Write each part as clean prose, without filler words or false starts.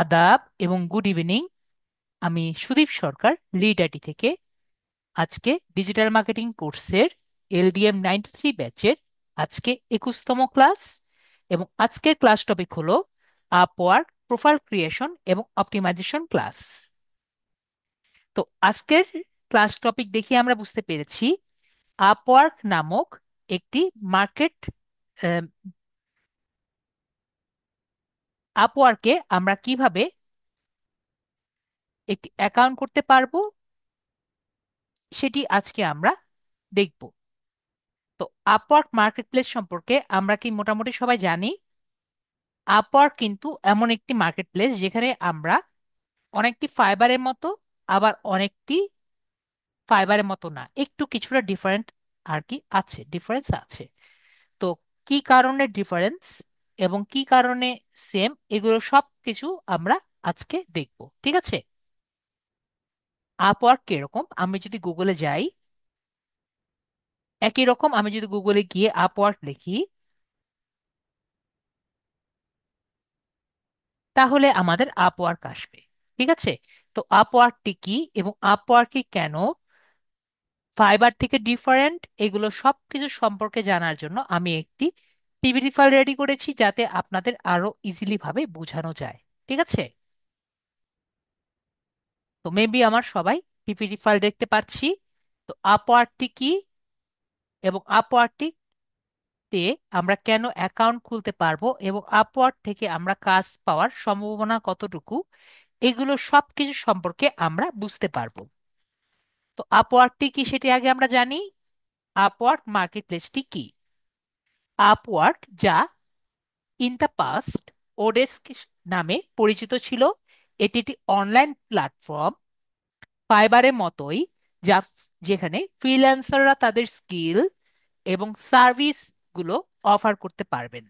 আদাব এবং good evening. আমি সুদীপ সরকার, লিড আইটি থেকে। আজকে ডিজিটাল মার্কেটিং কোর্সের এলডিএম 93 ব্যাচের আজকে 21তম ক্লাস, এবং আজকের ক্লাস টপিক হলো আপওয়ার্ক প্রোফাইল ক্রিয়েশন এবং অপটিমাইজেশন ক্লাস। তো আজকের ক্লাস টপিক দেখে আমরা বুঝতে পেরেছি আপওয়ার্ক নামক একটি মার্কেট, আপওয়ার্কে আমরা কিভাবে একটি অ্যাকাউন্ট করতে পারবো সেটি আজকে আমরা দেখব। তো আপওয়ার্ক মার্কেটপ্লেস সম্পর্কে আমরা কি মোটামুটি সবাই জানি? আপওয়ার্ক কিন্তু এমন একটি মার্কেটপ্লেস যেখানে আমরা অনেকটি ফাইবারের মতো, আবার অনেকটি ফাইবারের মতো না, একটু কিছুটা ডিফারেন্ট আর কি আছে, ডিফারেন্স আছে। তো কি কারণে ডিফারেন্স এবং কি কারণে সেম, এগুলো সব কিছু আমরা আজকে দেখব, ঠিক আছে? আপওয়ার্ক কিরকম, আমি যদি গুগলে যাই, একই রকম আমি যদি গুগলে গিয়ে আপওয়ার্ক লিখি, তাহলে আমাদের আপওয়ার্ক আসবে, ঠিক আছে? তো আপওয়ার্কটি কি এবং আপওয়ার্কই কেন ফাইবার থেকে ডিফারেন্ট, এগুলো সবকিছু সম্পর্কে জানার জন্য আমি একটি পিপিটি ফাইল রেডি করেছি, যাতে আপনাদের আরো ইজিলি ভাবে বোঝানো যায়, ঠিক আছে? তো মেবি আমার সবাই পিপিটি ফাইল দেখতে পাচ্ছি। তো আপওয়ার্কটি কি এবং আপওয়ার্কটি তে আমরা কেন অ্যাকাউন্ট খুলতে পারবো এবং আপওয়ার্ক থেকে আমরা কাজ পাওয়ার সম্ভাবনা কতটুকু, এগুলো সবকিছু সম্পর্কে আমরা বুঝতে পারবো। তো আপওয়ার্কটি কি সেটি আগে আমরা জানি। আপওয়ার্ক মার্কেটপ্লেসটি কি? আপওয়ার্ক, যা ইন দ্য পাস্ট ওডেস্ক নামে পরিচিত ছিল, এটি একটি অনলাইন প্ল্যাটফর্ম, ফাইবারের মতোই, যা যেখানে ফ্রিল্যান্সাররা তাদের স্কিল এবং সার্ভিস গুলো অফার করতে পারবেন,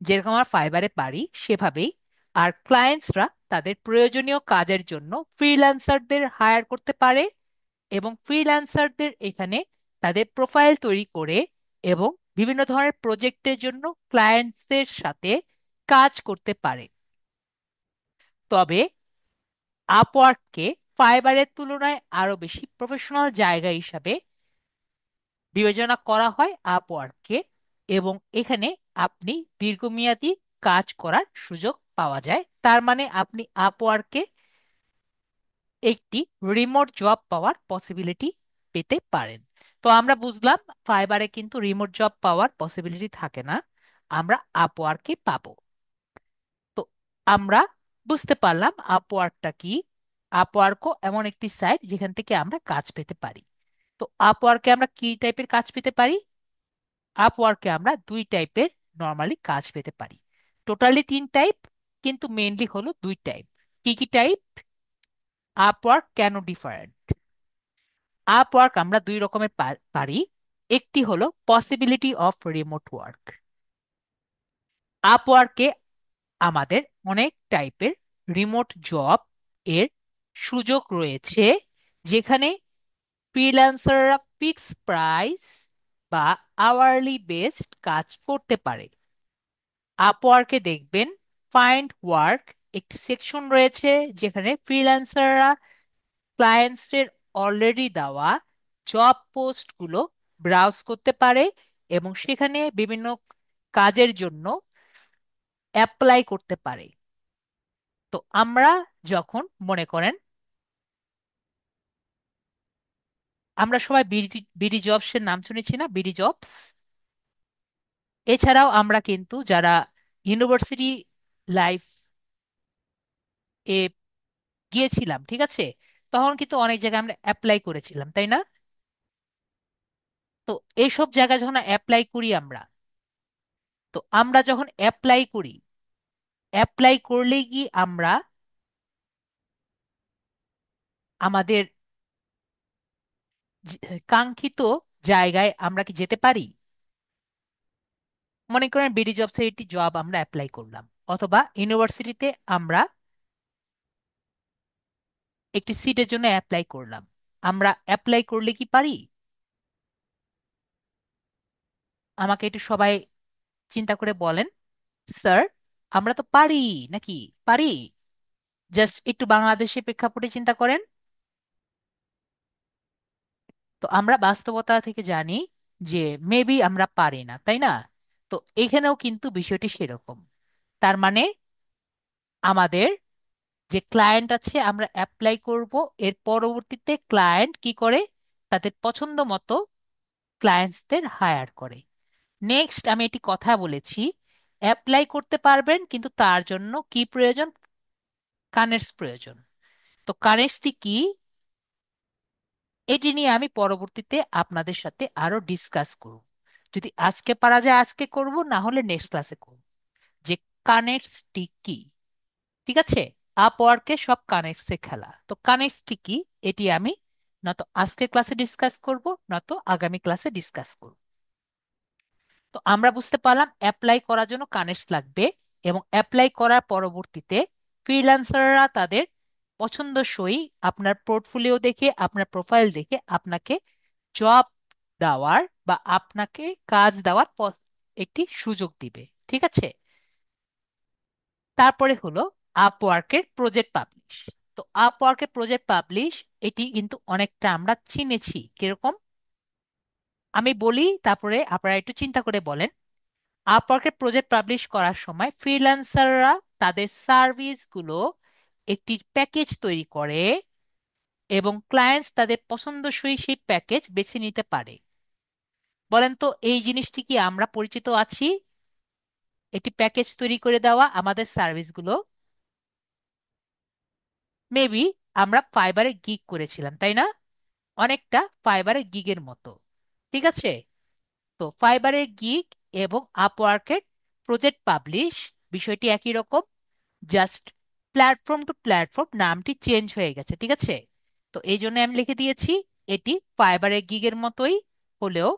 যেরকম আমরা ফাইবারে পারি সেভাবেই। আর ক্লায়েন্টসরা তাদের প্রয়োজনীয় কাজের জন্য ফ্রিল্যান্সারদের হায়ার করতে পারে, এবং ফ্রিল্যান্সারদের এখানে তাদের প্রোফাইল তৈরি করে এবং বিভিন্ন ধরনের প্রজেক্টের জন্য ক্লায়েন্টসদের সাথে কাজ করতে পারে। তবে আপওয়ার্ককে ফাইবারের তুলনায় আরো বেশি প্রফেশনাল জায়গা হিসাবে বিবেচনা করা হয় আপওয়ার্ককে, এবং এখানে আপনি দীর্ঘমেয়াদী কাজ করার সুযোগ পাওয়া যায়। তার মানে আপনি আপওয়ার্কে একটি রিমোট জব পাওয়ার পসিবিলিটি পেতে পারেন। তো আমরা বুঝলাম ফাইবারে কিন্তু রিমোট জব পাওয়ার পসিবিলিটি থাকে না, আমরা আপওয়ার্কে পাবো। তো আমরা বুঝতে পারলাম আপওয়ার্কটা কি। আপওয়ার্কও এমন একটি সাইট যেখান থেকে আমরা কাজ পেতে পারি। তো আপওয়ার্কে আমরা কি টাইপের কাজ পেতে পারি? আপওয়ার্কে আমরা দুই টাইপের নর্মালি কাজ পেতে পারি। টোটালি তিন টাইপ, কিন্তু মেইনলি হলো দুই টাইপ। কি কি টাইপ? আপওয়ার্ক কেন ডিফারেন্ট? আপওয়ার্ক আমরা দুই রকমের পারি। একটি হলো পসিবিলিটি অফ রিমোট ওয়ার্ক। আপওয়ার্কে আমাদের অনেক টাইপের রিমোট জব এর সুযোগ রয়েছে, যেখানে ফ্রিল্যান্সাররা ফিক্স প্রাইস বা আওয়ারলি বেসড কাজ করতে পারে। আপওয়ার্কে দেখবেন ফাইন্ড ওয়ার্ক একটি সেকশন রয়েছে, যেখানে ফ্রিল্যান্সাররা ক্লায়েন্টসের অলরেডি দেওয়া জব পোস্টগুলো ব্রাউজ করতে পারে এবং সেখানে বিভিন্ন কাজের জন্য অ্যাপ্লাই করতে পারে। তো আমরা যখন মনে করেন, আমরা সবাই বিডি বিডি জবস এর নাম শুনেছি না, বিডি জবস। এছাড়াও আমরা কিন্তু যারা ইউনিভার্সিটি লাইফ এ গিয়েছিলাম, ঠিক আছে, তখন কিন্তু অনেক জায়গায় আমরা অ্যাপ্লাই করেছিলাম, তাই না? তো এইসব জায়গায় যখন অ্যাপ্লাই করি আমরা, তো আমরা যখন অ্যাপ্লাই করি, অ্যাপ্লাই করলেই কি আমরা আমাদের কাঙ্ক্ষিত জায়গায় আমরা কি যেতে পারি? মনে করেন বিডি জবস এর একটি জব আমরা অ্যাপ্লাই করলাম, অথবা ইউনিভার্সিটিতে আমরা একটি সিটের জন্য অ্যাপ্লাই করলাম। আমরা অ্যাপ্লাই করলে কি পারি? আমাকে একটু সবাই চিন্তা করে বলেন, স্যার, আমরা তো পারি নাকি? পারি? জাস্ট একটু বাংলাদেশের প্রেক্ষাপটে চিন্তা করেন। তো আমরা বাস্তবতা থেকে জানি যে মেবি আমরা পারি না, তাই না? তো এখানেও কিন্তু বিষয়টি সেরকম। তার মানে আমাদের যে ক্লায়েন্ট আছে আমরা অ্যাপ্লাই করব, এর পরবর্তীতে ক্লায়েন্ট কি করে, তাদের পছন্দ মতো ক্লায়েন্টসদের হায়ার করে। নেক্সট আমি এটি কথা বলেছি, অ্যাপ্লাই করতে পারবেন কিন্তু তার জন্য কি প্রয়োজন, কানেক্টস প্রয়োজন। তো কানেক্টসটি কি, এটি নিয়ে আমি পরবর্তীতে আপনাদের সাথে আরো ডিসকাস করব। যদি আজকে পারা যায় আজকে করব, না হলে নেক্সট ক্লাসে করব যে কানেক্টসটি কি। ঠিক আছে? আপওয়ার্কে সব কানেক্টসে খেলা, তো কানেক্টসটি কি এটি আমি নয়তো আজকের ক্লাসে ডিসকাস করব, নয়তো আগামী ক্লাসে ডিসকাস করব। তো আমরা বুঝতে পারলাম অ্যাপ্লাই করার জন্য কানেক্টস লাগবে, এবং অ্যাপ্লাই করার পরবর্তীতে ফ্রিল্যান্সাররা তাদের পছন্দসই আপনার পোর্টফোলিও দেখে, আপনার প্রোফাইল দেখে আপনাকে জব দেওয়ার বা আপনাকে কাজ দেওয়ার একটি সুযোগ দিবে। ঠিক আছে? তারপরে হলো আপওয়ার্কের প্রজেক্ট পাবলিশ। তো আপওয়ার্কের প্রজেক্ট পাবলিশ এটি কিন্তু অনেকটা আমরা চিনেছি কিরকম, আমি বলি তারপরে আপনারা একটু চিন্তা করে বলেন। আপওয়ার্কের প্রজেক্ট পাবলিশ করার সময় ফ্রিল্যান্সাররা তাদের সার্ভিসগুলো একটি প্যাকেজ তৈরি করে এবং ক্লায়েন্টস তাদের পছন্দসই সেই প্যাকেজ বেছে নিতে পারে। বলেন তো এই জিনিসটি কি আমরা পরিচিত আছি? একটি প্যাকেজ তৈরি করে দেওয়া আমাদের সার্ভিসগুলো। মেবি আমরা ফাইবারে গিগ করেছিলাম, তাই না? অনেকটা ফাইবারের গিগের মতো। ঠিক আছে? তো ফাইবারের গিগ এবং আপওয়ার্কের প্রজেক্ট পাবলিশ বিষয়টি একই রকম, জাস্ট প্ল্যাটফর্ম টু প্ল্যাটফর্ম নামটি চেঞ্জ হয়ে গেছে। ঠিক আছে? তো এই জন্য আমি লিখে দিয়েছি এটি ফাইবারের গিগের মতোই হলেও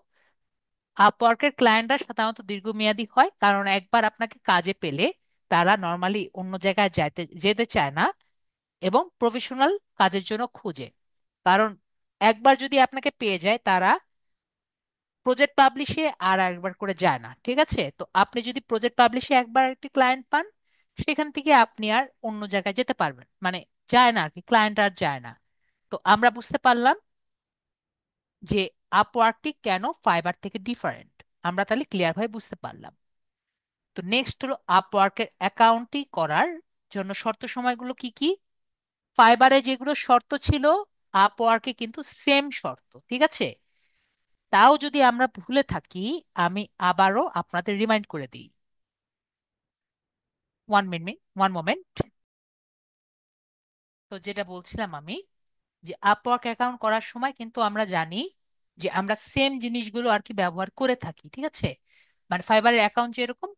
আপওয়ার্কের ক্লায়েন্টরা সাধারণত দীর্ঘমেয়াদী হয়, কারণ একবার আপনাকে কাজে পেলে তারা নর্মালি অন্য জায়গায় যেতে চায় না এবং প্রফেশনাল কাজের জন্য খুঁজে। কারণ একবার যদি আপনাকে পেয়ে যায় তারা প্রজেক্ট পাবলিশে আর একবার করে যায় না। ঠিক আছে? তো আপনি যদি প্রজেক্ট পাবলিশে একবার একটি ক্লায়েন্ট পান, সেখান থেকে আপনি আর অন্য জায়গায় যেতে পারবেন, মানে যায় না আর কি, ক্লায়েন্ট আর যায় না। তো আমরা বুঝতে পারলাম যে আপওয়ার্কটি কেন ফাইবার থেকে ডিফারেন্ট, আমরা তাহলে ক্লিয়ার ভাবে বুঝতে পারলাম। তো নেক্সট হলো আপওয়ার্কের অ্যাকাউন্টটি করার জন্য শর্ত সময়গুলো কি কি। ফাইবারে যেগুলো শর্ত ছিল আপওয়ার্কে কিন্তু সেম শর্ত। ঠিক আছে? তাও যদি আমরা ভুলে থাকি আমি আবারও আপনাদের রিমাইন্ড করে দিই। 1 মিনিট, 1 মোমেন্ট। তো যেটা বলছিলাম আমি, যে আপওয়ার্ক অ্যাকাউন্ট করার সময় কিন্তু আমরা জানি যে আমরা সেম জিনিসগুলো আর কি ব্যবহার করে থাকি। ঠিক আছে? মানে ফাইবারের অ্যাকাউন্ট যেরকম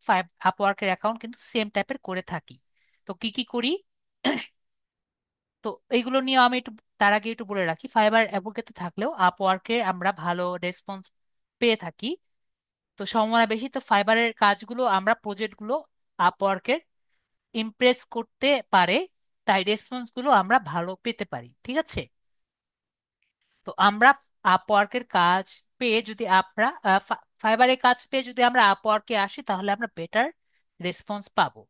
আপওয়ার্কের অ্যাকাউন্ট কিন্তু সেম টাইপের করে থাকি। তো কি কি করি তো এইগুলো নিয়ে আমি একটু তার আগে একটু বলে রাখি, ফাইবার অ্যাডভোকেটে থাকলেও আপওয়ার্কে আমরা ভালো রেসপন্স পেয়ে থাকি। তো সম্ভাবনা বেশি, তো ফাইবারের কাজগুলো আমরা প্রজেক্টগুলো আপওয়ার্কের ইমপ্রেস করতে পারে, তাই রেসপন্স গুলো আমরা ভালো পেতে পারি। ঠিক আছে? তো আমরা আপওয়ার্কের কাজ পেয়ে যদি আমরা ফাইবারের কাজ পেয়ে যদি আমরা আপওয়ার্কে আসি তাহলে আমরা বেটার রেসপন্স পাবো।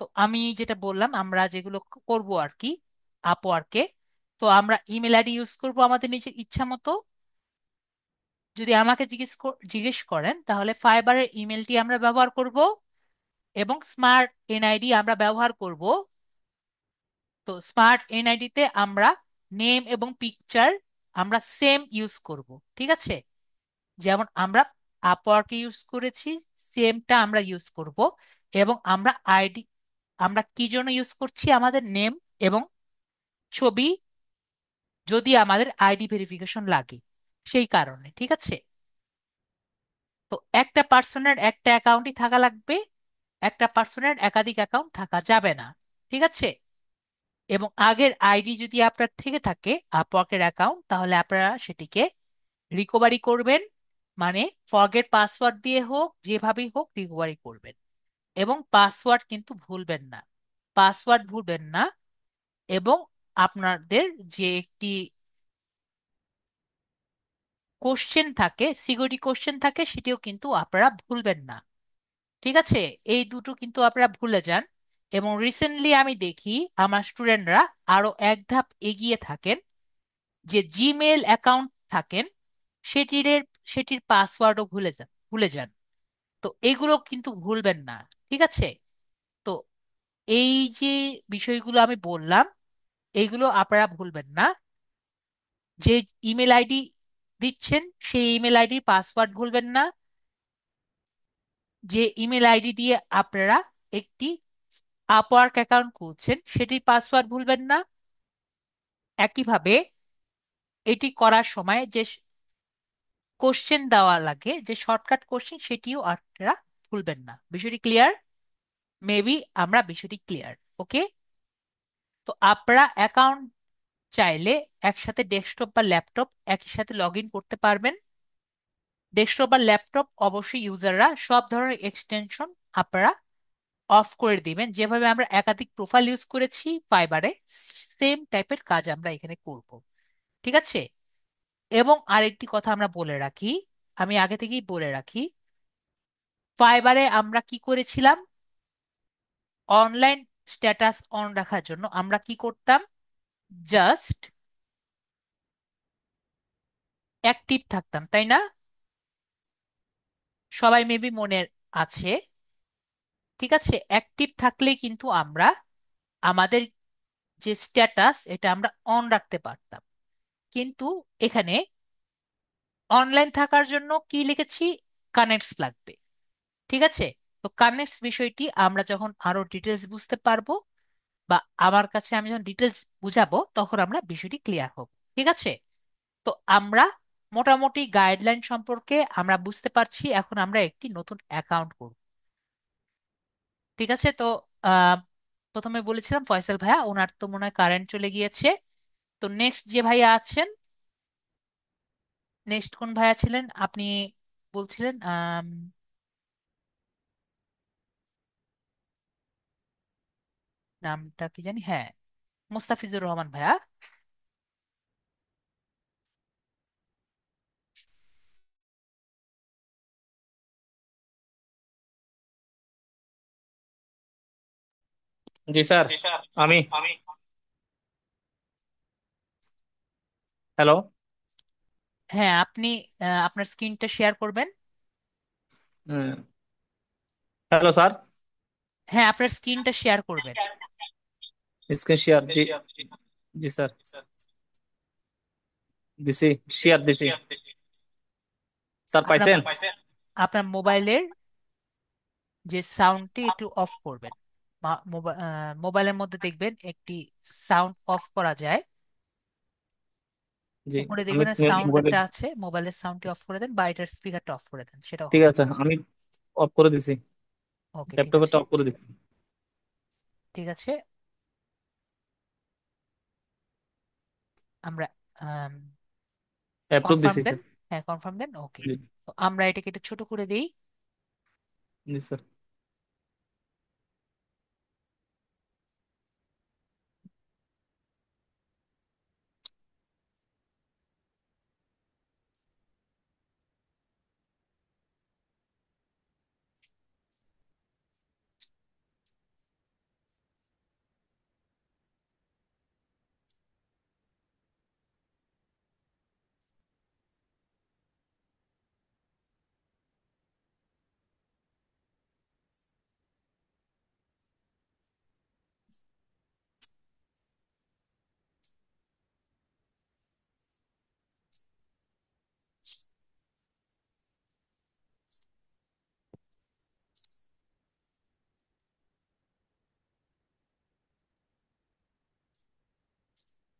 তো আমি যেটা বললাম আমরা যেগুলো করব আর কি আপওয়ার্কে, তো আমরা ইমেল আইডি ইউজ করব আমাদের নিজের ইচ্ছা মতো। যদি আমাকে জিজ্ঞেস করেন তাহলে ফাইবারের ইমেলটি আমরা ব্যবহার করব এবং স্মার্ট এনআইডি আমরা ব্যবহার করব। তো স্মার্ট এনআইডি তে আমরা নেম এবং পিকচার আমরা সেম ইউজ করব। ঠিক আছে? যেমন আমরা আপওয়ার্কে ইউজ করেছি সেমটা আমরা ইউজ করব। এবং আমরা আইডি আমরা কি জন্য ইউজ করছি, আমাদের নেম এবং ছবি যদি আমাদের আইডি ভেরিফিকেশন লাগে সেই কারণে। ঠিক আছে? তো একটা পার্সনের একটা অ্যাকাউন্টই থাকা লাগবে, একটা পার্সনের একাধিক অ্যাকাউন্ট থাকা যাবে না। ঠিক আছে? এবং আগের আইডি যদি আপনার থেকে থাকে আপওয়ার্কের অ্যাকাউন্ট, তাহলে আপনারা সেটিকে রিকভারি করবেন, মানে ফরগেট পাসওয়ার্ড দিয়ে হোক যেভাবেই হোক রিকভারি করবেন। এবং পাসওয়ার্ড কিন্তু ভুলবেন না, পাসওয়ার্ড ভুলবেন না। এবং আপনাদের যে একটি কোশ্চেন থাকে, সিকিউরিটি কোশ্চেন থাকে, সেটিও কিন্তু আপনারা ভুলবেন না। ঠিক আছে? এই দুটো কিন্তু আপনারা ভুলে যান। এবং রিসেন্টলি আমি দেখি আমার স্টুডেন্টরা আরো এক ধাপ এগিয়ে থাকেন, যে জিমেল অ্যাকাউন্ট থাকেন সেটির সেটির পাসওয়ার্ডও ভুলে যান। তো এগুলো কিন্তু ভুলবেন না, ঠিক আছে? তো এই যে বিষয়গুলো আমি বললাম, এইগুলো আপনারা ভুলবেন না। যে ইমেল আইডি দিচ্ছেন সেই ইমেল আইডির পাসওয়ার্ড ভুলবেন না। যে ইমেল আইডি দিয়ে আপনারা একটি আপওয়ার্ক অ্যাকাউন্ট খুলছেন সেটির পাসওয়ার্ড ভুলবেন না। একইভাবে এটি করার সময় যে কোশ্চেন দেওয়া লাগে, যে শর্টকাট কোশ্চেন, সেটিও আপনারা ভুলবেন না। বিষয়টি ক্লিয়ার? মেবি আমরা বিষয়টি ক্লিয়ার। ওকে। তো আপনারা অ্যাকাউন্ট চাইলে একসাথে ডেস্কটপ বা ল্যাপটপ একই সাথে লগ ইন করতে পারবেন। ডেস্কটপ বা ল্যাপটপ অবশ্যই ইউজাররা সব ধরনের এক্সটেনশন আপনারা অফ করে দিবেন। যেভাবে আমরা একাধিক প্রোফাইল ইউজ করেছি ফাইবারে, সেম টাইপের কাজ আমরা এখানে করব। ঠিক আছে? এবং আরেকটি কথা আমরা বলে রাখি, আমি আগে থেকেই বলে রাখি, ফাইবারে আমরা কি করেছিলাম, অনলাইন স্ট্যাটাস অন রাখার জন্য আমরা কি করতাম, জাস্ট অ্যাক্টিভ থাকতাম, তাই না? সবাই মেবি মনে আছে। ঠিক আছে, অ্যাক্টিভ থাকলেই কিন্তু আমরা আমাদের যে স্ট্যাটাস এটা আমরা অন রাখতে পারতাম। কিন্তু এখানে অনলাইন থাকার জন্য কি লিখেছি, কানেক্টস লাগবে। ঠিক আছে? তো কানেক্টস বিষয়টি আমরা যখন আরো ডিটেলস বুঝতে পারবো, বা আমার কাছে আমি যখন ডিটেলস বুঝাবো, তখন আমরা বিষয়টি ক্লিয়ার হব। ঠিক আছে? তো আমরা মোটামুটি গাইডলাইন সম্পর্কে আমরা বুঝতে পারছি। এখন আমরা একটি নতুন অ্যাকাউন্ট করব। ঠিক আছে? তো আহ প্রথমে বলেছিলাম ফয়সাল ভাইয়া, ওনার তো মনে হয় কারেন্ট চলে গিয়েছে। তো নেক্সট যে ভাইয়া আছেন, নেক্সট কোন ভাইয়া ছিলেন আপনি বলছিলেন? নামটা কি জানি, হ্যাঁ, মুস্তাফিজুর রহমান ভাইয়া। জি স্যার। আমি হ্যালো। হ্যাঁ, আপনি আপনার স্ক্রিনটা শেয়ার করবেন। Hello sir. হ্যাঁ, আপনার স্ক্রিনটা শেয়ার করবেন। স্ক্রিন শেয়ার, জি। জি স্যার, দিছি। শেয়ার দিছি। স্যার আপনার পাইছেন? আপনার মোবাইলের যে সাউন্ডটি একটু অফ করবেন। মোবাইলের মধ্যে দেখবেন একটি সাউন্ড অফ করা যায়। জি। উপরে আমি দেখবেন সাউন্ড মোবাইলে, একটা আছে, মোবাইলের সাউন্ডটি অফ করে দেন, বা এটার স্পিকারটা অফ করে দেন, সেটাও ঠিক হবে। আছে, আমি অফ করে দিছি। ওকে, ঠিক আছে। ল্যাপটপেরটা অফ করে দিছি। ঠিক আছে, আমরা অ্যাপ্রুভ কনফার্ম দিছি দেন। স্যার। হ্যাঁ, কনফার্ম দেন। ওকে। জি। তো আমরা এটাকে একটু ছোট করে দেই। জি স্যার।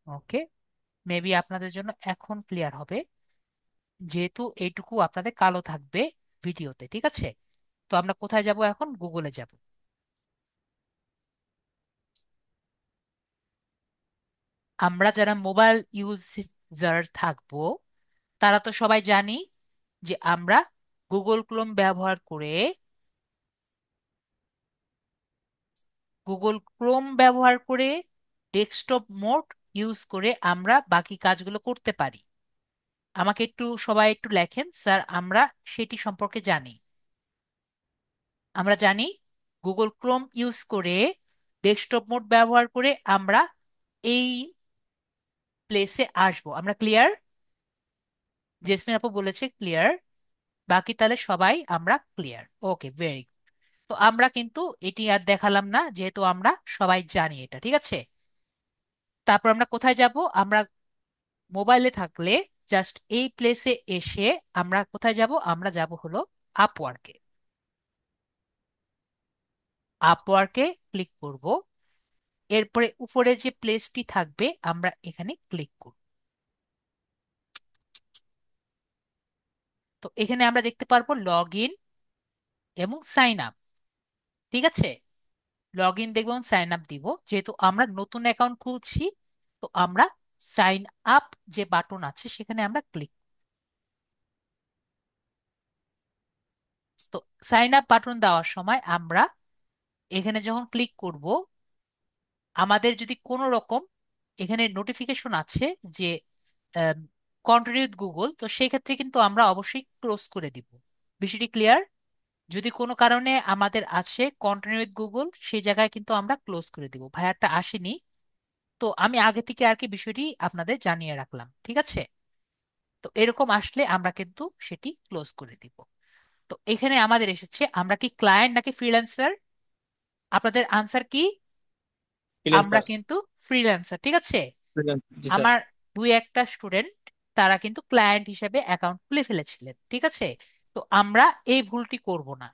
ওকে, মেবি আপনাদের জন্য এখন ক্লিয়ার হবে, যেহেতু এইটুকু আপনাদের কালো থাকবে ভিডিওতে। ঠিক আছে? তো আমরা কোথায় যাব এখন? গুগলে যাব। আমরা যারা মোবাইল ইউজার থাকবো, তারা তো সবাই জানি যে আমরা গুগল ক্রোম ব্যবহার করে, গুগল ক্রোম ব্যবহার করে ডেস্কটপ মোড ইউজ করে আমরা বাকি কাজগুলো করতে পারি। আমাকে একটু সবাই একটু লেখেন, স্যার আমরা সেটি সম্পর্কে জানি। আমরা জানি গুগল ক্রোম ইউজ করে ডেস্কটপ মোড ব্যবহার করে আমরা এই প্লেসে আসবো। আমরা ক্লিয়ার? জেসমিন আপু বলেছে ক্লিয়ার। বাকি তাহলে সবাই আমরা ক্লিয়ার। ওকে, ভেরি গুড। তো আমরা কিন্তু এটি আর দেখালাম না, যেহেতু আমরা সবাই জানি এটা, ঠিক আছে। তারপর আমরা কোথায় যাব? আমরা মোবাইলে থাকলে জাস্ট এই প্লেসে এসে আমরা কোথায় যাব? আমরা যাব হলো আপওয়ার্কে। আপওয়ার্কে ক্লিক করব। এরপরে উপরে যে প্লেসটি থাকবে আমরা এখানে ক্লিক করব। তো এখানে আমরা দেখতে পারবো লগ ইন এবং সাইন আপ, ঠিক আছে। লগ ইন দেখবো, সাইন আপ দিব, যেহেতু আমরা নতুন অ্যাকাউন্ট খুলছি। তো আমরা সাইন আপ যে বাটন আছে সেখানে আমরা ক্লিক। তো সাইন আপ বাটন দেওয়ার সময় আমরা এখানে যখন ক্লিক করব, আমাদের যদি কোনো রকম এখানে নোটিফিকেশন আছে যে কন্টিনিউ উইথ গুগল, তো সেই ক্ষেত্রে কিন্তু আমরা অবশ্যই ক্লোজ করে দিব। বিষয়টি ক্লিয়ার? যদি কোনো কারণে আমাদের আসে কন্টিনিউ উইথ গুগল, সেই জায়গায় কিন্তু আমরা ক্লোজ করে দিব। ভাইয়ারটা আসেনি, তো আমি আগে থেকে আর কি বিষয়টি আপনাদের জানিয়ে রাখলাম, ঠিক আছে। তো এরকম আসলে আমরা কিন্তু সেটি ক্লোজ করে দিব। তো এখানে আমাদের এসেছে আমরা কি ক্লায়েন্ট নাকি ফ্রিল্যান্সার? আপনাদের আনসার কি? আমরা ফ্রিল্যান্সার। কিন্তু ফ্রিল্যান্সার, ঠিক আছে। জি স্যার। আমার দুই একটা স্টুডেন্ট তারা কিন্তু ক্লায়েন্ট হিসেবে অ্যাকাউন্ট খুলে ফেলেছিলেন, ঠিক আছে। তো আমরা এই ভুলটি করব না,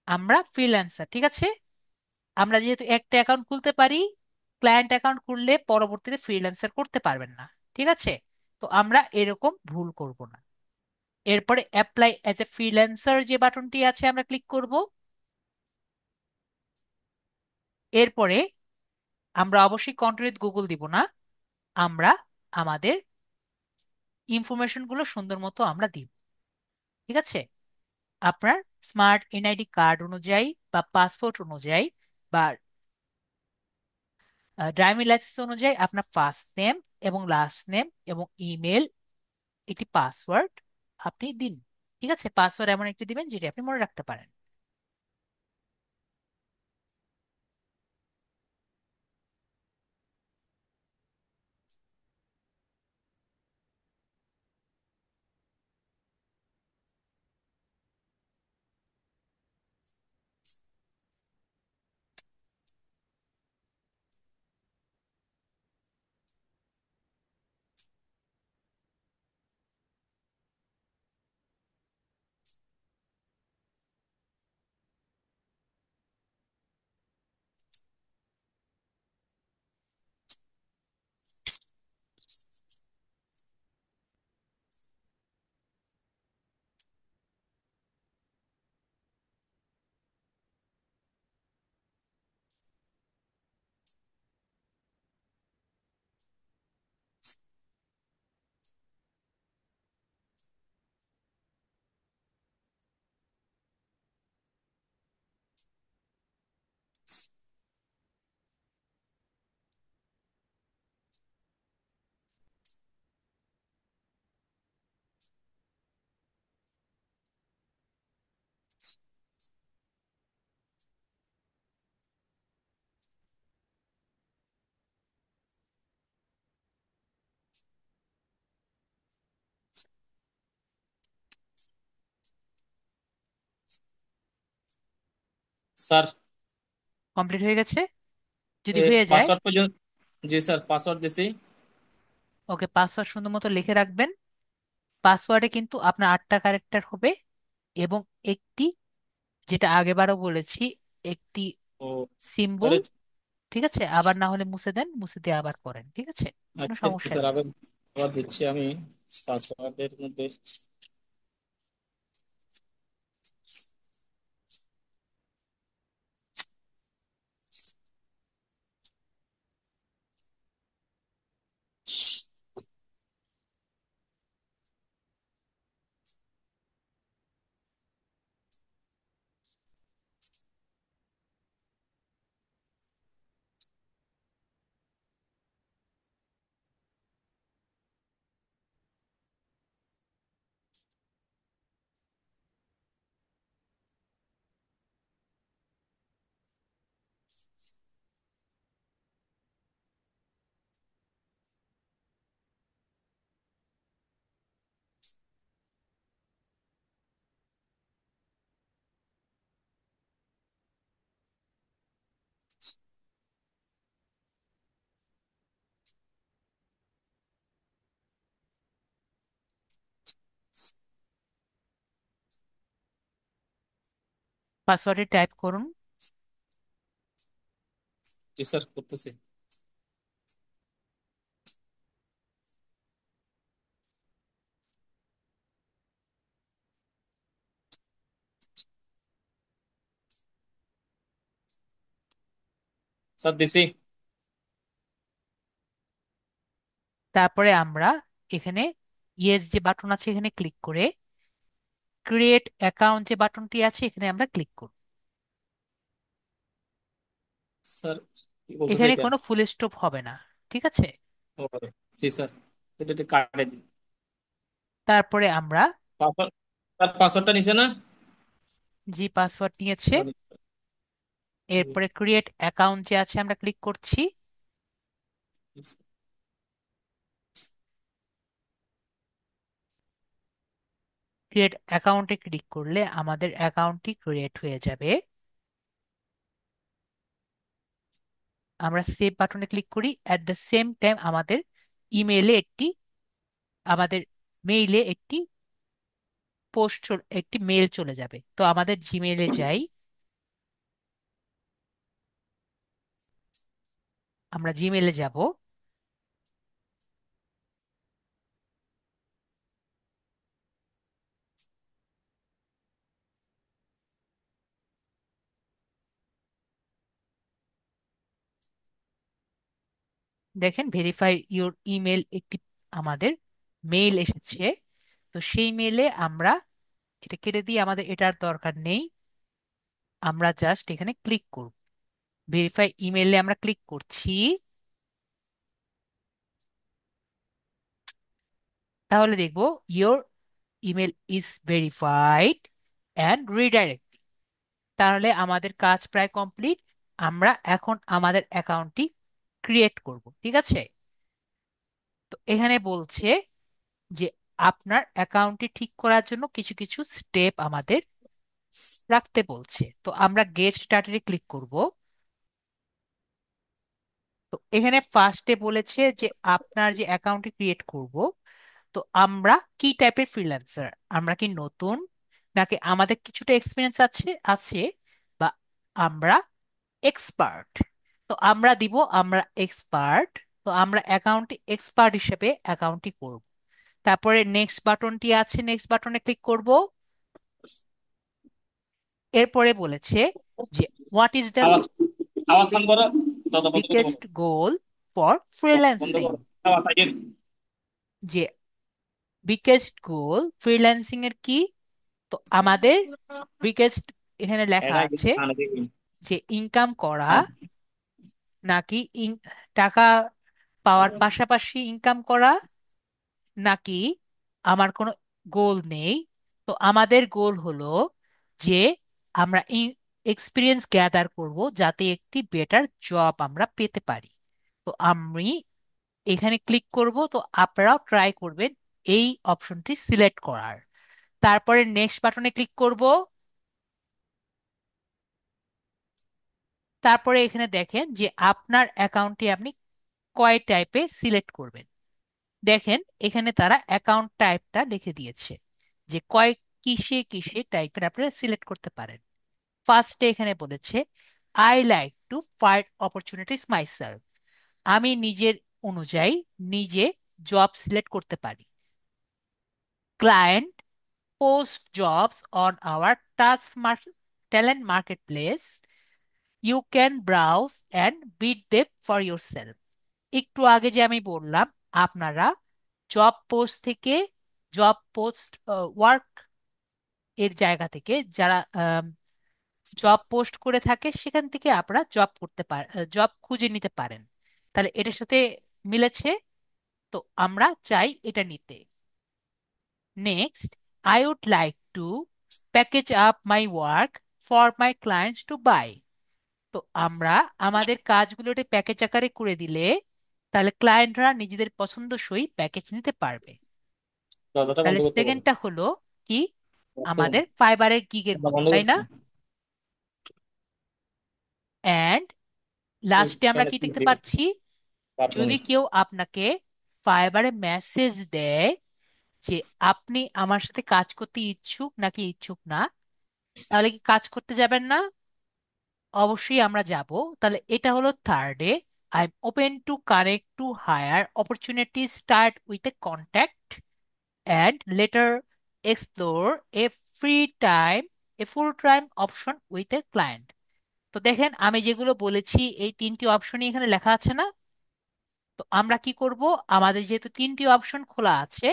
আমরা ফ্রিল্যান্সার, ঠিক আছে। আমরা যেহেতু একটা অ্যাকাউন্ট খুলতে পারি, ক্লায়েন্ট অ্যাকাউন্ট খুললে পরবর্তীতে ফ্রিল্যান্সার করতে পারবেন না, ঠিক আছে। তো আমরা এরকম ভুল করব না। এরপরে অ্যাপ্লাই অ্যাজ এ ফ্রিল্যান্সার যে বাটনটি আছে আমরা ক্লিক করব। এরপরে আমরা অবশ্যই কন্টিনিউ গুগল দিব না, আমরা আমাদের ইনফরমেশন গুলো সুন্দর মতো আমরা দিব, ঠিক আছে। আপনার স্মার্ট এনআইডি কার্ড অনুযায়ী বা পাসপোর্ট অনুযায়ী বা ড্রাইভিং লাইসেন্স অনুযায়ী আপনার ফার্স্ট নেম এবং লাস্ট নেম এবং ইমেল, একটি পাসওয়ার্ড আপনি দিন, ঠিক আছে। পাসওয়ার্ড এমন একটি দিবেন যেটি আপনি মনে রাখতে পারেন। স্যার, কমপ্লিট হয়ে গেছে? যদি হয়ে যায়, পাসওয়ার্ড পর্যন্ত। জি স্যার, পাসওয়ার্ড দিছি। ওকে, পাসওয়ার্ড সুন্দর মতো লিখে রাখবেন। পাসওয়ার্ডে কিন্তু আপনার 8টা ক্যারেক্টার হবে এবং একটি, যেটা আগেবারও বলেছি, একটি ও, সিম্বল, তাহলে ঠিক আছে। আবার না হলে মুছে দেন, মুছে দিয়ে আবার করেন, ঠিক আছে। কোনো আচ্ছা, সমস্যা স্যার নেই। আবার আবার দিচ্ছি আমি পাসওয়ার্ডের মধ্যে। পাসওয়ার্ডে টাইপ করুন। জি স্যার, করতেছি। স্যার দিছি। তারপরে আমরা এখানে ইয়েস যে বাটন আছে এখানে ক্লিক করে ক্রিয়েট অ্যাকাউন্ট যে বাটনটি আছে এখানে আমরা ক্লিক করব। স্যার কি বলতেছে এখানে এটা? কোনো ফুল স্টপ হবে না, ঠিক আছে? ও, জি স্যার, এটা একটু কাটে দিন। তারপরে আমরা পাসওয়ার্ড, স্যার পাসওয়ার্ডটা নিছে না? জি পাসওয়ার্ড নিয়েছে। এরপরে ক্রিয়েট অ্যাকাউন্ট যে আছে আমরা ক্লিক করছি। ক্রিয়েট অ্যাকাউন্টে ক্লিক করলে আমাদের অ্যাকাউন্টটি ক্রিয়েট হয়ে যাবে। আমরা সেভ বাটনে ক্লিক করি, অ্যাট দ্য সেম টাইম আমাদের ইমেইলে একটি আমাদের মেইলে একটি একটি মেল চলে যাবে। তো আমাদের জিমেইলে যাই। আমরা জিমেইলে যাব। দেখেন ভেরিফাই ইউর ইমেল একটি আমাদের মেইল এসেছে। তো সেই মেইলে আমরা এটা কেটে দিয়ে, আমাদের এটার দরকার নেই। আমরা জাস্ট এখানে ক্লিক করব, ভেরিফাই ইমেইলে আমরা ক্লিক করছি। তাহলে দেখব your email is verified and redirect. তাহলে আমাদের কাজ প্রায় কমপ্লিট। আমরা এখন আমাদের অ্যাকাউন্টটি ক্রিয়েট করব, ঠিক আছে? তো এখানে বলছে যে আপনার অ্যাকাউন্টটি ঠিক করার জন্য কিছু কিছু স্টেপ আমাদের রাখতে বলছে। তো আমরা গেট স্টার্টারে ক্লিক করব। তো এখানে ফার্স্টে বলেছে যে আপনার যে অ্যাকাউন্টটি ক্রিয়েট করব, তো আমরা কি টাইপের ফ্রিল্যান্সার, আমরা কি নতুন, নাকি আমাদের কিছুটা এক্সপিরিয়েন্স আছে আছে বা আমরা এক্সপার্ট। তো আমরা দিব আমরা এক্সপার্ট। তো আমরা অ্যাকাউন্টটি এক্সপার্ট হিসেবে অ্যাকাউন্টটি করব। তারপরে নেক্সট বাটনটি আছে, নেক্সট বাটনে ক্লিক করব। এরপরে বলেছে যে হোয়াট ইজ দ্য আওয়াজ, আওয়াজ কম করো, দাদা বন্ধ করতে বলো। বিগেস্ট গোল ফর বন্ধ ফ্রিল্যান্সিং। করো আওয়াজ আগে। যে বিগেস্ট গোল ফ্রিল্যান্সিং এর কি? তো আমাদের বিগেস্ট এখানে লেখা এরা আছে আনে দেখি। যে ইনকাম করা, নাকি টাকা পাওয়ার পাশাপাশি ইনকাম করা, নাকি আমার কোনো গোল নেই। তো আমাদের গোল হলো যে আমরা এক্সপিরিয়েন্স গ্যাদার করব যাতে একটি বেটার জব আমরা পেতে পারি। তো আমি এখানে ক্লিক করব। তো আপনারাও ট্রাই করবেন এই অপশনটি সিলেক্ট করার। তারপরে নেক্সট বাটনে ক্লিক করব। তারপরে এখানে দেখেন যে আপনার অ্যাকাউন্টটি আপনি কয় টাইপে সিলেক্ট করবেন। দেখেন এখানে তারা অ্যাকাউন্ট টাইপটা লিখে দিয়েছে যে কয় কিসে কিসে টাইপের আপনারা সিলেক্ট করতে পারেন। ফার্স্টে এখানে বলেছে I like to find opportunities myself. আমি নিজের অনুযায়ী নিজে জব সিলেক্ট করতে পারি। Client post jobs on our talent marketplace, you can browse and bid them for your self. একটু আগে যে আমি বললাম আপনারা জব পোস্ট থেকে, জব পোস্ট ওয়ার্ক এর জায়গা থেকে যারা জব পোস্ট করে থাকে সেখান থেকে আপনারা জব করতে পারেন, জব খুঁজে নিতে পারেন। তাহলে এটার সাথে মিলেছে। তো আমরা চাই এটা নিতে। Next, I would like to package up my work for my clients to buy. তো আমরা আমাদের কাজগুলোতে প্যাকেজ আকারে করে দিলে তাহলে ক্লায়েন্টরা নিজেদের পছন্দসই প্যাকেজ নিতে পারবে। দরজাটা বন্ধ তাহলে করতে বলো। সেকেন্ডটা হলো কি, এখন আমাদের ফাইবারের গিগের মতো, বন্ধ তাই না? করতে। অ্যান্ড লাস্টে আমরা এখানে কি দেখতে দিবি পাচ্ছি, বাথরুমে। যদি কেউ আপনাকে ফাইবারে মেসেজ দেয় যে আপনি আমার সাথে কাজ করতে ইচ্ছুক নাকি ইচ্ছুক না, তাহলে কি কাজ করতে যাবেন না? অবশ্যই আমরা যাব। তাহলে এটা হলো থার্ডে, I am open to connect to higher opportunity, start with a contact and later explore a free time, a full time option with a client. তো দেখেন আমি যেগুলো বলেছি এই তিনটি অপশনই এখানে লেখা আছে না? তো আমরা কি করব, আমাদের যেহেতু তিনটি অপশন খোলা আছে,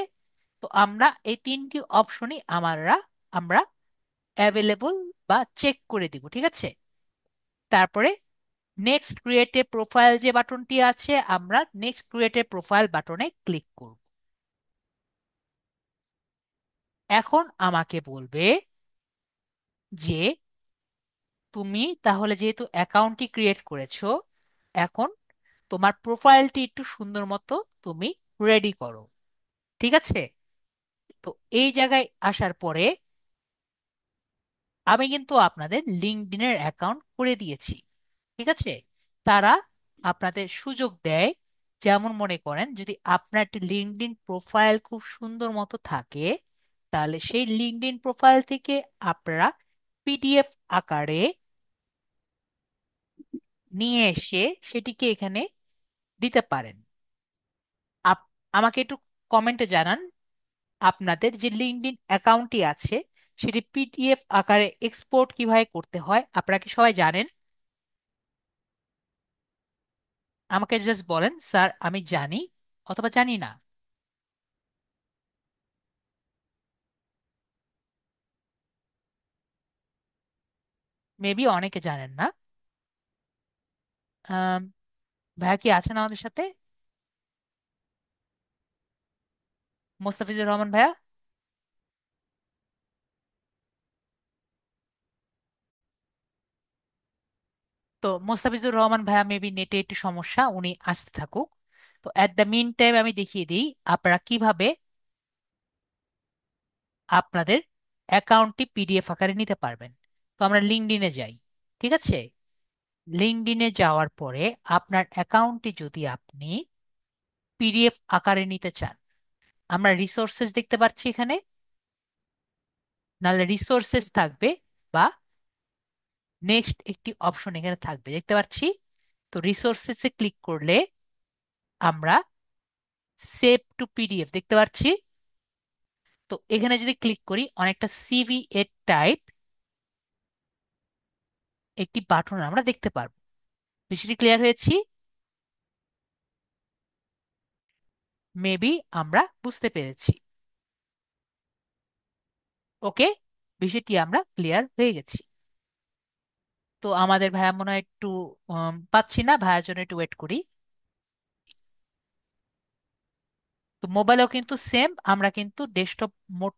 তো আমরা এই তিনটি অপশনই আমরা অ্যাভেলেবল বা চেক করে দিব, ঠিক আছে? তারপরে নেক্সট ক্রিয়েট এ প্রোফাইল যে বাটনটি আছে, আমরা নেক্সট ক্রিয়েট এ প্রোফাইল বাটনে ক্লিক করব। এখন আমাকে বলবে যে তুমি তাহলে যেহেতু অ্যাকাউন্টটি ক্রিয়েট করেছো, এখন তোমার প্রোফাইলটি একটু সুন্দর মতো তুমি রেডি করো, ঠিক আছে? তো এই জায়গায় আসার পরে আমি কিন্তু আপনাদের লিঙ্কডইনের অ্যাকাউন্ট করে দিয়েছি, ঠিক আছে? তারা আপনাদের সুযোগ দেয়, যেমন মনে করেন যদি আপনার একটি লিঙ্কডইন প্রোফাইল খুব সুন্দর মতো থাকে, তাহলে সেই লিঙ্কডইন প্রোফাইল থেকে আপনারা পিডিএফ আকারে নিয়ে এসে সেটিকে এখানে দিতে পারেন। আপ- আমাকে একটু কমেন্টে জানান আপনাদের যে লিঙ্কডইন অ্যাকাউন্টটি আছে সেটি পিডিএফ আকারে এক্সপোর্ট কিভাবে করতে হয়, আপনারা কি সবাই জানেন? আমাকে জাস্ট বলেন স্যার আমি জানি অথবা জানি না। মেবি অনেকে জানেন না। আম, ভাইয়া কি আছেন আমাদের সাথে? মোস্তাফিজুর রহমান ভাইয়া? তো মোস্তাফিজুর রহমান ভাইয়া মেবি নেটে একটু সমস্যা, উনি আসতে থাকুক। তো অ্যাট দ্য মিন টাইম আমি দেখিয়ে দিই আপনারা কিভাবে আপনাদের অ্যাকাউন্টটি পিডিএফ আকারে নিতে পারবেন। তো আমরা লিঙ্কডইনে যাই, ঠিক আছে? লিঙ্কডইনে যাওয়ার পরে আপনার অ্যাকাউন্টটি যদি আপনি পিডিএফ আকারে নিতে চান, আমরা রিসোর্সেস দেখতে পাচ্ছি এখানে, নাহলে রিসোর্সেস থাকবে বা নেক্সট একটি অপশন এখানে থাকবে দেখতে পাচ্ছি। তো রিসোর্সেসে ক্লিক করলে আমরা সেভ টু পিডিএফ দেখতে পাচ্ছি। তো এখানে যদি ক্লিক করি অনেকটা সিভি এর টাইপ একটি বাটন আমরা দেখতে পারবো। বিষয়টি ক্লিয়ার হয়েছি? মেবি আমরা বুঝতে পেরেছি। ওকে, বিষয়টি আমরা ক্লিয়ার হয়ে গেছি। তো আমাদের ভাইয়া মনে হয় একটু পাচ্ছি না, ভাইয়ার জন্য একটু ওয়েট করি। তো মোবাইলেও কিন্তু সেম, আমরা কিন্তু ডেস্কটপ মোড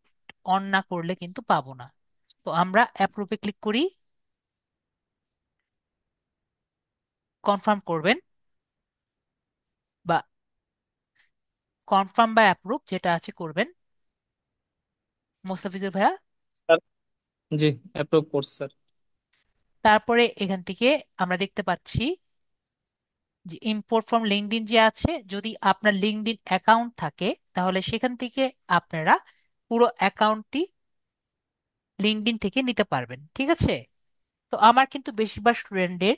অন না করলে কিন্তু পাবো না। তো আমরা অ্যাপ্রুভে ক্লিক করি, কনফার্ম করবেন বা কনফার্ম বা অ্যাপ্রুভ যেটা আছে করবেন মোস্তাফিজুর ভাইয়া। স্যার, জি, অ্যাপ্রুভ করছি স্যার। তারপরে এখান থেকে আমরা দেখতে পাচ্ছি যে ইম্পোর্ট ফ্রম লিঙ্কডইন যে আছে, যদি আপনার লিঙ্কডইন অ্যাকাউন্ট থাকে তাহলে সেখান থেকে আপনারা পুরো অ্যাকাউন্টটি লিঙ্কডইন থেকে নিতে পারবেন, ঠিক আছে? তো আমার কিন্তু বেশিরভাগ স্টুডেন্টদের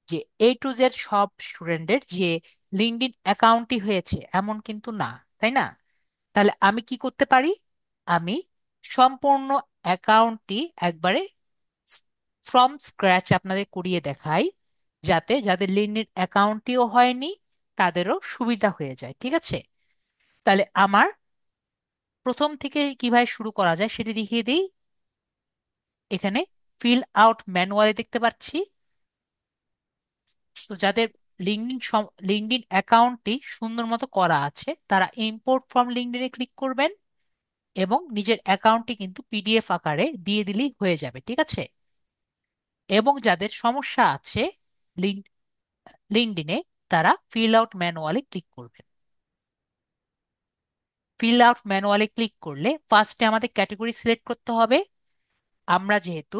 যে A to Z সব স্টুডেন্টদের যে লিঙ্কডইন অ্যাকাউন্টই হয়েছে এমন কিন্তু না, তাই না? তাহলে আমি কি করতে পারি, আমি সম্পূর্ণ অ্যাকাউন্টটি একবারে ফ্রম স্ক্র্যাচ আপনাদের করিয়ে দেখাই, যাতে যাদের লিঙ্কডইন অ্যাকাউন্টটিও হয়নি তাদেরও সুবিধা হয়ে যায়, ঠিক আছে? তাহলে আমার প্রথম থেকে কিভাবে শুরু করা যায় সেটি দেখিয়ে দিই। এখানে ফিল আউট ম্যানুয়ালে দেখতে পাচ্ছি। তো যাদের লিঙ্কডইন লিঙ্কডইন অ্যাকাউন্টটি সুন্দর মতো করা আছে তারা ইম্পোর্ট ফ্রম লিঙ্কডইনে ক্লিক করবেন এবং নিজের অ্যাকাউন্টটি কিন্তু পিডিএফ আকারে দিয়ে দিলেই হয়ে যাবে, ঠিক আছে? এবং যাদের সমস্যা আছে লিঙ্কডইনে, তারা ফিল আউট ম্যানুয়ালে ক্লিক করবেন। ফিল আউট ম্যানুয়ালে ক্লিক করলে ফার্স্টে আমাদের ক্যাটাগরি সিলেক্ট করতে হবে। আমরা যেহেতু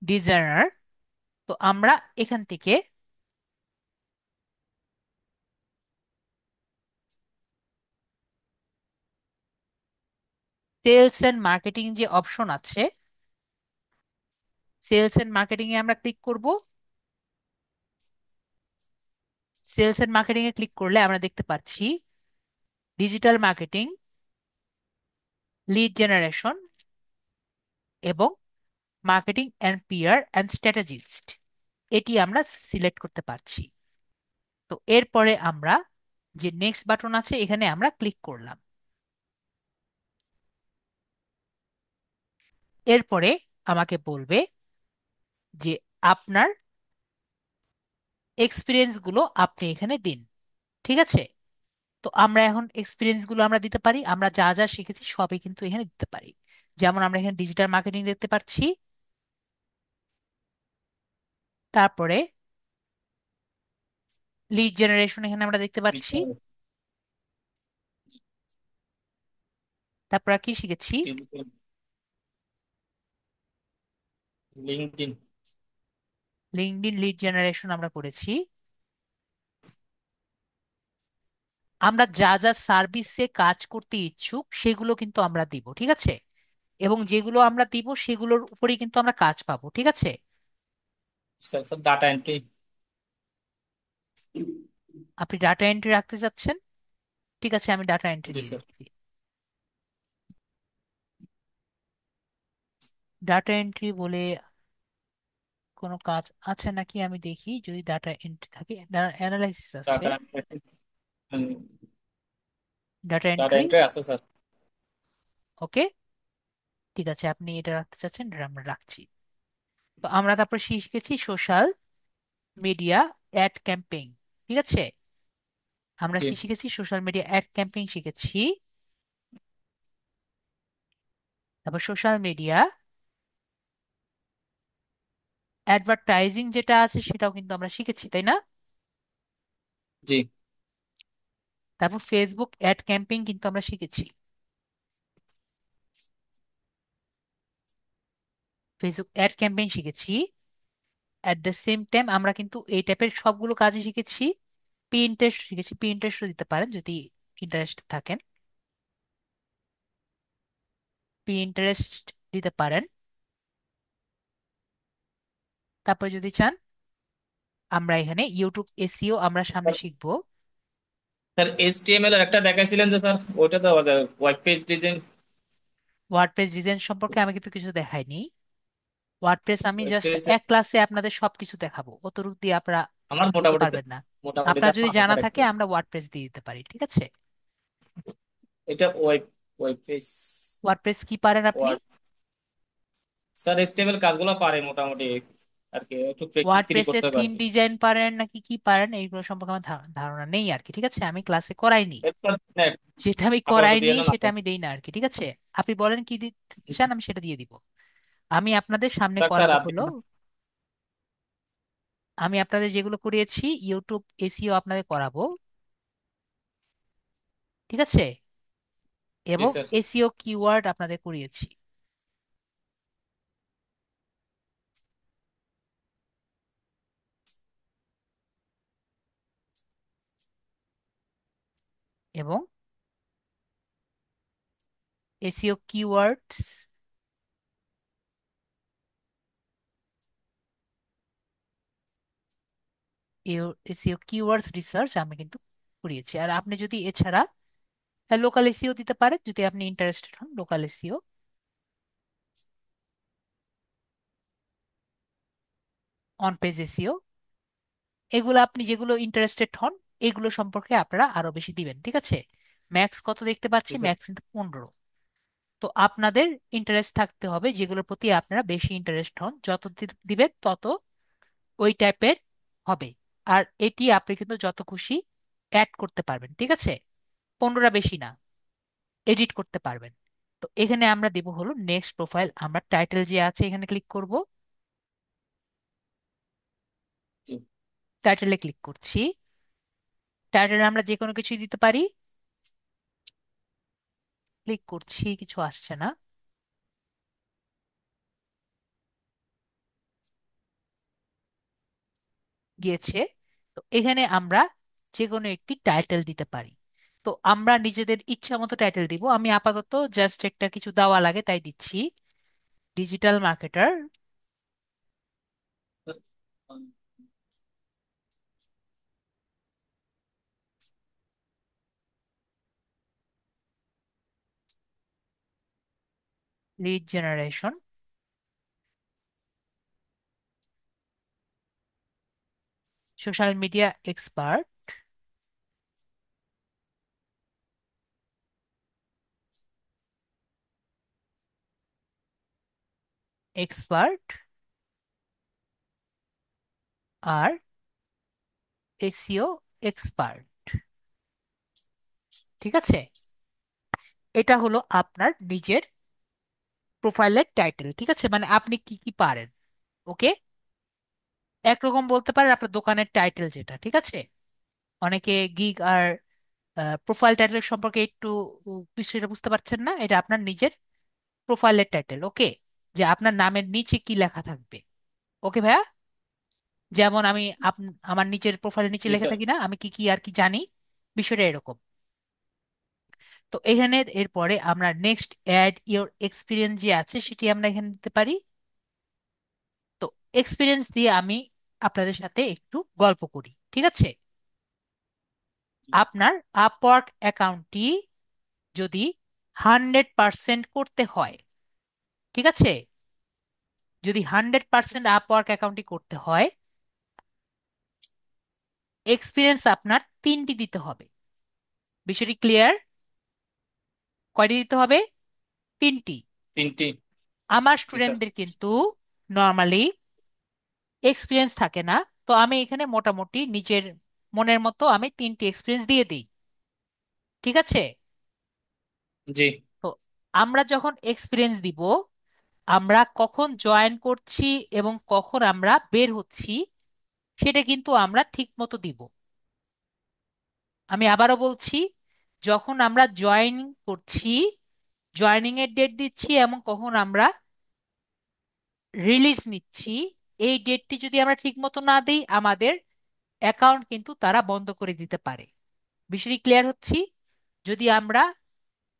ডিজাইনার, তো আমরা এখান থেকে সেলস এন্ড মার্কেটিং যে অপশন আছে, সেলস এন্ড মার্কেটিং এ আমরা ক্লিক করব। সেলস এন্ড মার্কেটিং এ ক্লিক করলে আমরা দেখতে পাচ্ছি ডিজিটাল মার্কেটিং, লিড জেনারেশন এবং marketing and PR and strategist, এটি আমরা সিলেক্ট করতে পারছি। তো এরপরে আমরা যে নেক্সট বাটন আছে এখানে আমরা ক্লিক করলাম। এরপরে আমাকে বলবে যে আপনার এক্সপিরিয়েন্স গুলো আপনি এখানে দিন। ঠিক আছে? তো আমরা এখন এক্সপিরিয়েন্স গুলো আমরা দিতে পারি, আমরা যা যা শিখেছি সবই কিন্তু এখানে দিতে পারি। যেমন আমরা এখানে ডিজিটাল মার্কেটিং দেখতে পাচ্ছি, তারপরে লিড জেনারেশন এখানে আমরা দেখতে পাচ্ছি, তারপর আর কি শিখেছি, digital, LinkedIn. LinkedIn lead generation আমরা করেছি। আমরা যা যা সার্ভিসে কাজ করতে ইচ্ছুক সেগুলো কিন্তু আমরা দিব। ঠিক আছে? এবং যেগুলো আমরা দিব সেগুলোর উপরেই কিন্তু আমরা কাজ পাবো। ঠিক আছে? Sir sir data entry. আপনি ডাটা এন্ট্রি রাখতে চাচ্ছেন? ঠিক আছে, আমি ডাটা এন্ট্রি জি দিয়ে স্যার। দিচ্ছি। ডাটা এন্ট্রি বলে কোনো কাজ আছে নাকি আমি দেখি, যদি ডাটা এন্ট্রি থাকে। অ্যানালাইসিস আছে, data data data entry. Entry আছে স্যার। ওকে, ঠিক আছে, আপনি এটা রাখতে চাচ্ছেন, এটা আমরা রাখছি। তো আমরা তারপর শিখেছি সোশ্যাল মিডিয়া অ্যাড ক্যাম্পেইন। ঠিক আছে? আমরা জি কি শিখেছি? সোশ্যাল মিডিয়া অ্যাড ক্যাম্পেইন শিখেছি। তারপর সোশ্যাল মিডিয়া অ্যাডভার্টাইজিং যেটা আছে সেটাও কিন্তু আমরা শিখেছি, তাই না? জি তারপর ফেসবুক অ্যাড ক্যাম্পেইন কিন্তু আমরা শিখেছি। ফেসবুক অ্যাড ক্যাম্পেইন শিখেছি। অ্যাট দ্য সেম টাইম আমরা কিন্তু এই টাইপের সবগুলো কাজই শিখেছি। পিন্টারেস্ট শিখেছি, পিন্টারেস্টও দিতে পারেন যদি ইন্টারেস্ট থাকেন, পিন্টারেস্ট দিতে পারেন। তারপর যদি চান আমরা এখানে ইউটিউব এসইও আমরা সামনে শিখবো। স্যার, এইচটিএমএল এর একটা দেখাইছিলেন যে স্যার, ওইটা তো web page design. WordPress design সম্পর্কে আমি কিন্তু কিছু দেখাইনি। ওয়ার্ডপ্রেস আমি ওয়েব জাস্ট পেজ এক ক্লাসে আপনাদের সবকিছু দেখাবো, অতটুকু দিয়ে আপনারা আমার বুঝতে মোটামুটি পারবেন না। মোটামুটি আপনার স্যার যদি মাথায় জানা থাকে রাখতে। আমরা ওয়ার্ডপ্রেস দিয়ে দিতে পারি। ঠিক আছে? এটা ওয়েব ওয়েব পেজ। ওয়ার্ডপ্রেস কি পারেন আপনি? ওয়ার্ড, স্যার এইচটিএমএল কাজগুলো পারে মোটামুটি আর কি, একটু প্র্যাকটিক্যালি ওয়ার্ডপ্রেসের করতে হবে আর থিম কি। ডিজাইন পারেন নাকি কি পারেন এইগুলো সম্পর্কে আমার ধারণা নেই আর কি। ঠিক আছে? আমি ক্লাসে করাইনি, এরপর নেট যেটা আমি আপাতত দিয়ে করাইনি নেন সেটা আপনি। আমি দেই না আর কি। ঠিক আছে? আপনি বলেন কি দিতে চান, আমি সেটা দিয়ে দিব। আমি আপনাদের সামনে যাক স্যার করাবো আপনি। হলো, আমি আপনাদের যেগুলো করিয়েছি ইউটিউব এসইও আপনাদের করাবো। ঠিক আছে? জি এবং স্যার। এসইও কিওয়ার্ড আপনাদের করিয়েছি। এবং SEO keywords, SEO keywords research আমি কিন্তু করিয়েছি। আর আপনি যদি এছাড়া লোকাল এসইও দিতে পারেন যদি আপনি ইন্টারেস্টেড হন, local SEO, on page SEO, এগুলো আপনি যেগুলো ইন্টারেস্টেড হন এগুলো সম্পর্কে আপনারা আরো বেশি দিবেন। ঠিক আছে? ম্যাক্স কত দেখতে পাচ্ছি? জি স্যার। ম্যাক্স কিন্তু 15। তো আপনাদের ইন্টারেস্ট থাকতে হবে যেগুলোর প্রতি আপনারা বেশি ইন্টারেস্ট হন, যত দিবেন তত ওই টাইপের হবে। আর এটি আপনি কিন্তু যত খুশি অ্যাড করতে পারবেন। ঠিক আছে? 15টা বেশি না, এডিট করতে পারবেন। তো এখানে আমরা দেব হলো নেক্সট প্রোফাইল, আমরা টাইটেল যে আছে এখানে ক্লিক করব। জি টাইটেলে ক্লিক করছি। টাইটেলে আমরা যে কোনো কিছুই দিতে পারি। ক্লিক করছি, কিছু আসছে না, গিয়েছে। তো এখানে আমরা যে কোনো একটি টাইটেল দিতে পারি। তো আমরা নিজেদের ইচ্ছা মতো টাইটেল দিব। আমি আপাতত জাস্ট একটা কিছু দেওয়া লাগে তাই দিচ্ছি, digital marketer, lead generation, social media expert, expert, আর এসইও এক্সপার্ট। ঠিক আছে, এটা হলো আপনার নিজের প্রোফাইলের টাইটেল। ঠিক আছে, মানে আপনি কি কি পারেন। ওকে, একরকম বলতে পারেন আপনার দোকানের টাইটেল যেটা। ঠিক আছে, অনেকে গিগ আর প্রোফাইল টাইটেল সম্পর্কে একটু বিষয়টা বুঝতে পারছেন না, এটা আপনার নিজের প্রোফাইলের টাইটেল। ওকে, যে আপনার নামের নিচে কি লেখা থাকবে। ওকে ভাইয়া, যেমন আমি আমার নিচের প্রোফাইলের নিচে জি লেখা স্যার। থাকি না আমি কি কি আর কি জানি, বিষয়টা এরকম। তো এখানে এরপরে আমরা নেক্সট অ্যাড ইওর এক্সপিরিয়েন্স যে আছে সেটি আমরা এখানে দিতে পারি। তো এক্সপিরিয়েন্স দিয়ে আমি আপনাদের সাথে একটু গল্প করি। ঠিক আছে, আপনার আপওয়ার্ক অ্যাকাউন্টটি যদি 100% করতে হয়, ঠিক আছে, যদি 100% আপওয়ার্ক অ্যাকাউন্টটি করতে হয়, এক্সপিরিয়েন্স আপনার 3টি দিতে হবে। বিষয়টি ক্লিয়ার? কয়টি দিতে হবে? 3টি। 3টি। আমার জি স্যার। স্টুডেন্টদের কিন্তু নর্মালি এক্সপিরিয়েন্স থাকে না, তো আমি এখানে মোটামুটি নিজের মনের মতো আমি 3টি এক্সপিরিয়েন্স দিয়ে দিই। ঠিক আছে, জি তো আমরা যখন এক্সপিরিয়েন্স দিব, আমরা কখন জয়েন করছি এবং কখন আমরা বের হচ্ছি সেটা কিন্তু আমরা ঠিক মতো দিব। আমি আবারও বলছি, যখন আমরা জয়েন করছি, জয়েনিং এর ডেট দিচ্ছি এবং কখন আমরা রিলিজ নিচ্ছি, এই ডেটটি যদি আমরা ঠিক মতো না দিই, আমাদের অ্যাকাউন্ট কিন্তু তারা বন্ধ করে দিতে পারে। বিষয়টি ক্লিয়ার হচ্ছি? যদি আমরা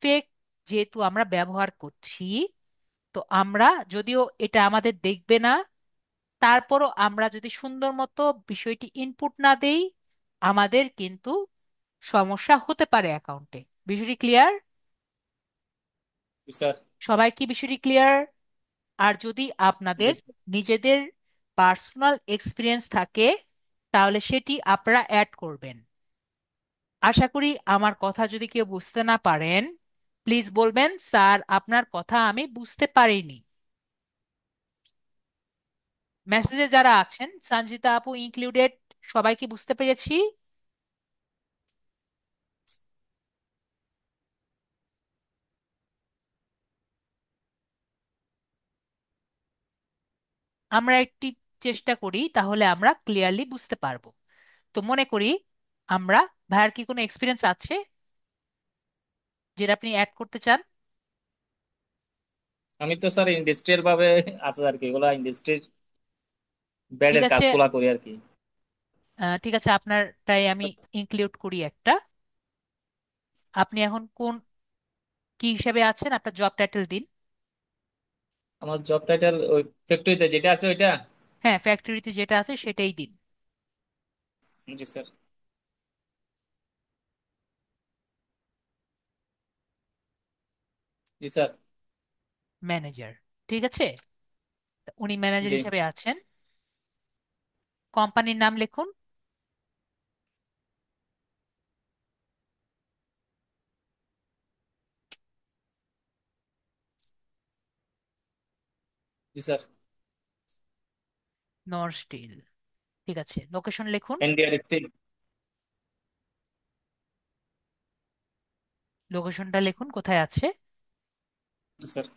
ফেক যেহেতু আমরা ব্যবহার করছি, তো আমরা যদিও এটা আমাদের দেখবে না, তারপরও আমরা যদি সুন্দর মতো বিষয়টি ইনপুট না দেই, আমাদের কিন্তু সমস্যা হতে পারে অ্যাকাউন্টে। বিষয়টি ক্লিয়ার? জি স্যার। সবাই কি বিষয়টি ক্লিয়ার? আর যদি জি আপনাদের স্যার। নিজেদের পার্সোনাল এক্সপিরিয়েন্স থাকে, তাহলে সেটি আপনারা অ্যাড করবেন। আশা করি আমার কথা যদি কেউ বুঝতে না পারেন, প্লিজ বলবেন স্যার আপনার কথা আমি বুঝতে পারিনি। মেসেজে যারা আছেন, সঞ্জিতা আপু ইনক্লুডেড, সবাই কি বুঝতে পেরেছি? আমরা একটি চেষ্টা করি, তাহলে আমরা ক্লিয়ারলি বুঝতে পারবো। তো মনে করি আমরা, ভাইয়ার কি কোনো এক্সপিরিয়েন্স আছে যেটা আপনি অ্যাড করতে চান? আমি তো স্যার ইন্ডাস্ট্রিয়াল ভাবে আছে আর কি, এগুলা ইন্ডাস্ট্রির ঠিক ব্যাডের আছে, কাজগুলা করি আর কি। ঠিক আছে, আপনারটাই আমি ইনক্লুড করি একটা। আপনি এখন কোন কি হিসেবে আছেন, আপনার জব টাইটেল দিন। আমার জব টাইটেল ওই ফ্যাক্টরিতে যেটা আছে ওইটা। হ্যাঁ, ফ্যাক্টরিতে যেটা আছে সেটাই দিন। জি স্যার। জি স্যার। ম্যানেজার, ঠিক আছে, তা উনি ম্যানেজার জি। হিসেবে আছেন। কোম্পানির নাম লিখুন। জি স্যার। নর স্টিল, ঠিক আছে, লোকেশন লিখুন। এনডিআরএফ। লোকেশনটা লিখুন, কোথায় আছে। জি স্যার।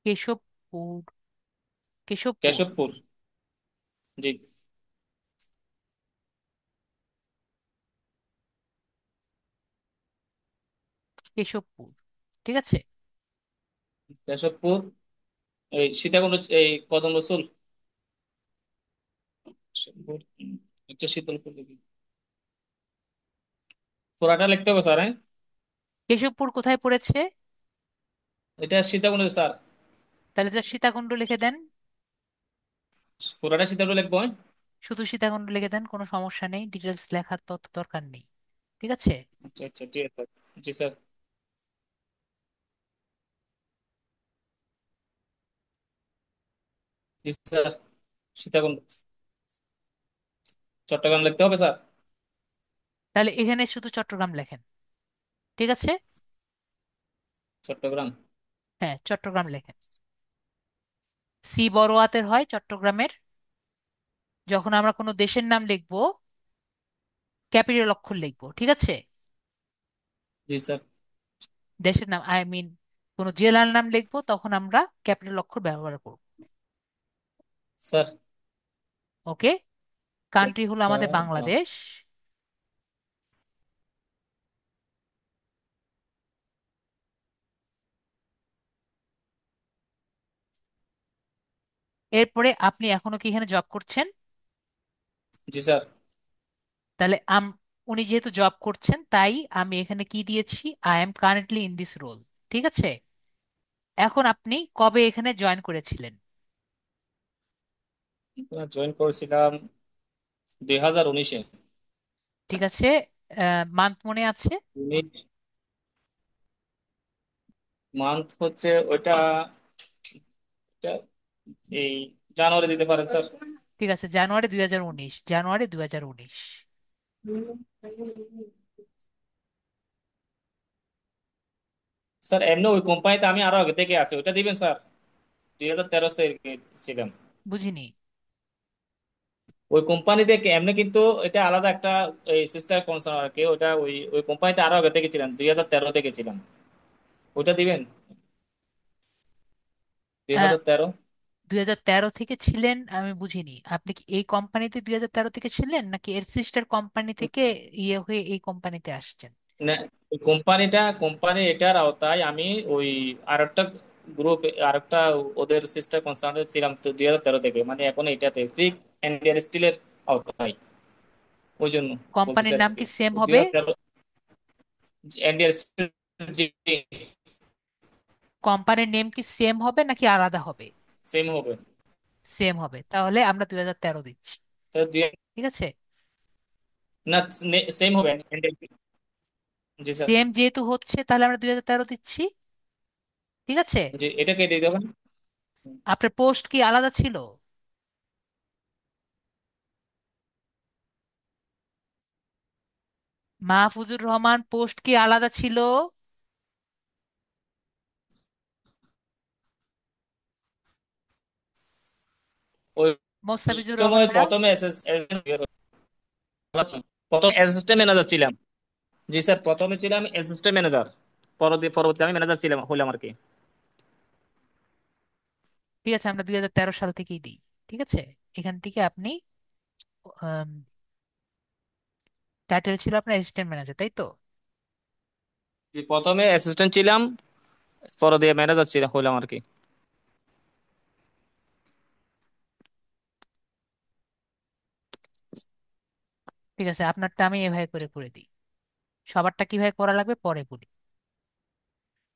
কেশবপুর, কেশবপুর, কেশবপুর। জি। কেশবপুর, ঠিক আছে। কেশবপুর, এই সীতাকুণ্ড, এই কদম রসুল, কেশবপুর, হচ্ছে শীতলপুর দিকে। পুরাটা লিখতে হবে স্যার, হ্যাঁ? কেশবপুর কোথায় পড়েছে? এটা সীতাকুণ্ড স্যার। তাহলে যা সীতাকুণ্ড লিখে দেন। পুরাটা সীতাকুণ্ড লিখবো, হ্যাঁ? শুধু সীতাকুণ্ড লিখে দেন, কোনো সমস্যা নেই, ডিটেলস লেখার তত দরকার নেই। ঠিক আছে। আচ্ছা আচ্ছা, ঠিক আছে। জি স্যার। জি স্যার। সীতাকুণ্ড, চট্টগ্রাম লিখতে হবে স্যার। তাহলে এখানে শুধু চট্টগ্রাম লেখেন। ঠিক আছে। চট্টগ্রাম। হ্যাঁ, চট্টগ্রাম লেখেন। সি বড় হাতের হয় চট্টগ্রামের। যখন আমরা কোনো দেশের নাম লিখবো, ক্যাপিটাল অক্ষর লিখবো, ঠিক আছে। জি স্যার। দেশের নাম, আই মিন কোনো জেলার নাম লিখবো, তখন আমরা ক্যাপিটাল অক্ষর ব্যবহার করব। স্যার। ওকে। কান্ট্রি হলো আমাদের চট্টগ্রাম। বাংলাদেশ। এরপরে আপনি এখনো কি এখানে জব করছেন? জি স্যার। তাহলে উনি যেহেতু জব করছেন, তাই আমি এখানে কি দিয়েছি, I am currently in this role. ঠিক আছে। এখন আপনি কবে এখানে জয়েন করেছিলেন? জয়েন করেছিলাম 2019-এ। ঠিক আছে। মান্থ মনে আছে? মান্থ হচ্ছে ওইটা, ওইটা এই জানুয়ারি দিতে পারেন স্যার। ঠিক আছে, জানুয়ারি 2019, জানুয়ারি 2019। স্যার এমনি ওই কোম্পানিতে আমি আরো আগে থেকে আছি, ওইটা দিবেন স্যার। 2013 থেকে ছিলাম বুঝিনি। ওই কোম্পানিতে। এমনি কিন্তু এটা আলাদা একটা এই সিস্টার কনসার্ন আর কি, ওটা ওই ওই কোম্পানিতে আরো আগে থেকে ছিলাম, 2013 থেকে ছিলাম। ওইটা দিবেন, 2013। 2013 থেকে ছিলেন, আমি বুঝিনি। আপনি কি এই কোম্পানিতে 2013 থেকে ছিলেন, নাকি এর সিস্টার কোম্পানি থেকে ইয়ে হয়ে এই কোম্পানিতে আসছেন? না, ওই কোম্পানি এটার আওতায় আমি ওই আরেকটা গ্রুপ, আরেকটা ওদের সিস্টার কনসার্নে ছিলাম তো 2013 থেকে, মানে এখন এটাতে ক্রিক ইন্ডিয়ান স্টিলের আওতায়। ওই জন্য বলতেছি কোম্পানির আর নাম কি। কি সেম দুই হবে? হাজার তেরো ইন্ডিয়ান স্টিল। জি। কোম্পানির নেম কি সেম হবে নাকি আলাদা হবে? সেম হবে। সেম হবে, তাহলে আমরা 2013 দিচ্ছি। তো দুই, ঠিক আছে। না, সেম হবে Indian। জি স্যার। সেম যেহেতু হচ্ছে, তাহলে আমরা 2013 দিচ্ছি। ঠিক আছে। জি, এটা কেটে দেবেন। আপনার পোস্ট কি আলাদা ছিল? মাহফুজুর রহমান পোস্ট কি আলাদা ছিল? ওই মোস্তাফিজুর রহমান সময় না? প্রথমে প্রথম অ্যাসিস্ট্যান্ট ম্যানেজার ছিলাম। জি স্যার, প্রথমে ছিলাম অ্যাসিস্ট্যান্ট ম্যানেজার, পরবর্তী আমি ম্যানেজার ছিলাম, হলাম আর কি। ঠিক আছে, আমরা 2013 সাল থেকেই দিই। ঠিক আছে। এখান থেকে আপনি, টাইটেল ছিল আপনার অ্যাসিস্ট্যান্ট ম্যানেজার, তাই তো? জি, প্রথমে অ্যাসিস্ট্যান্ট ছিলাম, পরে দিয়ে ম্যানেজার ছিলাম, হলাম আর কি। ঠিক আছে, আপনারটা আমি এভাবে করে করে দিই। সবারটা কিভাবে করা লাগবে পরে বলি।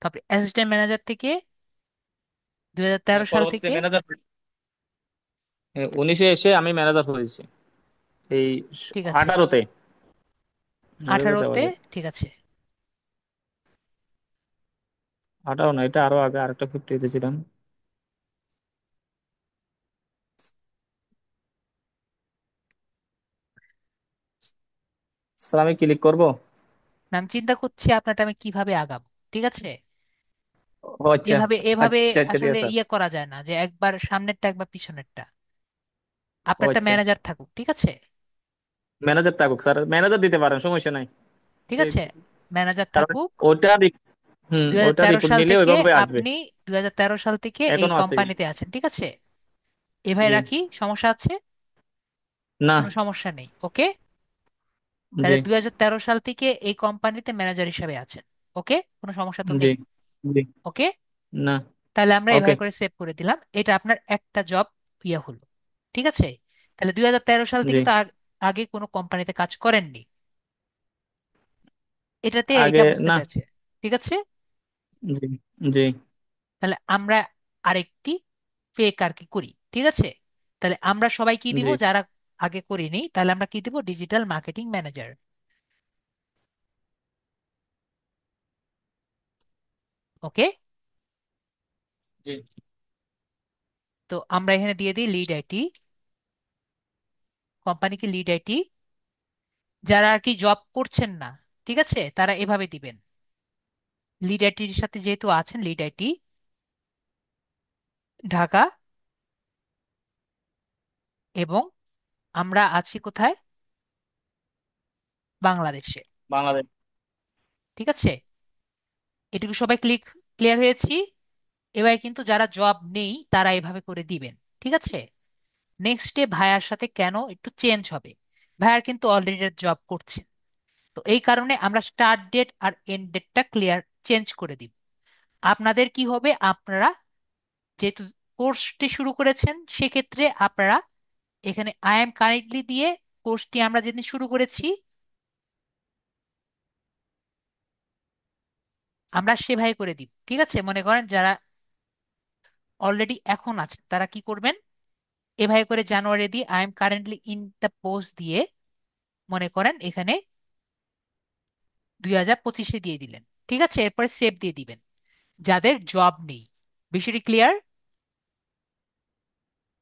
তো আপনি অ্যাসিস্ট্যান্ট ম্যানেজার থেকে 2013 সাল পরবর্তীতে থেকে, ম্যানেজার, 19-এ এসে আমি ম্যানেজার হয়েছি, এই ঠিক আছে, 18-তে। এভাবে দেওয়া 18তে। যায়। ঠিক আছে। 18 না, এটা আরো আগে আরেকটা 50-তে ছিলাম। স্যার আমি ক্লিক করব? আমি চিন্তা করছি আপনারটা আমি কিভাবে আগাবো। ঠিক আছে। ও আচ্ছা। এভাবে এভাবে আচ্ছা আচ্ছা, ঠিক আসলে আছে স্যার। ইয়ে করা যায় না যে একবার সামনেরটা একবার পিছনেরটা। ও আপনারটা আচ্ছা, ম্যানেজার থাকুক, ঠিক আছে। ম্যানেজার থাকুক স্যার, ম্যানেজার দিতে পারেন, সমস্যা নাই। ঠিক যে আছে, ম্যানেজার কারণ থাকুক। ওটা দুই হাজার ওটা তেরো রিপোর্ট সাল নিলে থেকে ওইভাবে আসবে। আপনি 2013 সাল থেকে এই এখনো আছে। কোম্পানিতে আছেন, ঠিক আছে। এভাবে জি। রাখি, সমস্যা আছে? না। কোনো সমস্যা নেই, ওকে। জি। তাহলে 2013 সাল থেকে এই কোম্পানিতে ম্যানেজার হিসাবে আছেন। ওকে, কোনো সমস্যা তো জি। নেই। জি। ওকে। না। তাহলে আমরা ওকে। এভাবে করে সেভ করে দিলাম, এটা আপনার একটা জব ইয়ে হলো। ঠিক আছে? তাহলে 2013 সাল জি। থেকে তো আগে কোনো কোম্পানিতে কাজ করেননি, এটাতে আগে এটা বুঝতে না। পেরেছে। ঠিক আছে? জি। জি। তাহলে আমরা আরেকটি ফেক আর কি করি। ঠিক আছে? তাহলে আমরা সবাই কি দিব জি। যারা আগে করিনি, তাহলে আমরা কি দিব, ডিজিটাল মার্কেটিং ম্যানেজার। ওকে। জি। তো আমরা এখানে দিয়ে দিই লিড আইটি, কোম্পানিকে লিড আইটি। যারা আর কি জব করছেন না, ঠিক আছে, তারা এভাবে দিবেন। লিড আইটির সাথে যেহেতু আছেন, লিড আইটি ঢাকা, এবং আমরা আছি কোথায়, বাংলাদেশে। বাংলাদেশ। ঠিক আছে? এটুকু সবাই ক্লিয়ার হয়েছি। এবার কিন্তু যারা জব নেই তারা এভাবে করে দিবেন। ঠিক আছে? নেক্সট ডে ভাইয়ার সাথে কেন একটু চেঞ্জ হবে, ভাইয়ার কিন্তু অলরেডি জব করছে। তো এই কারণে আমরা স্টার্ট ডেট আর এন্ড ডেটটা ক্লিয়ার চেঞ্জ করে দিব। আপনাদের কি হবে, আপনারা যেহেতু কোর্সটি শুরু করেছেন, সেক্ষেত্রে আপনারা এখানে আই এম কারেন্টলি দিয়ে কোর্সটি আমরা যেদিন শুরু করেছি আমরা সেভাবে করে দিব। ঠিক আছে? মনে করেন যারা অলরেডি এখন আছেন তারা কি করবেন, এভাবে করে জানুয়ারি দিয়ে I am currently in the post দিয়ে মনে করেন এখানে 2025-এ দিয়ে দিলেন। ঠিক আছে? এরপরে সেভ দিয়ে দিবেন। যাদের জব নেই, বিষয়টি ক্লিয়ার?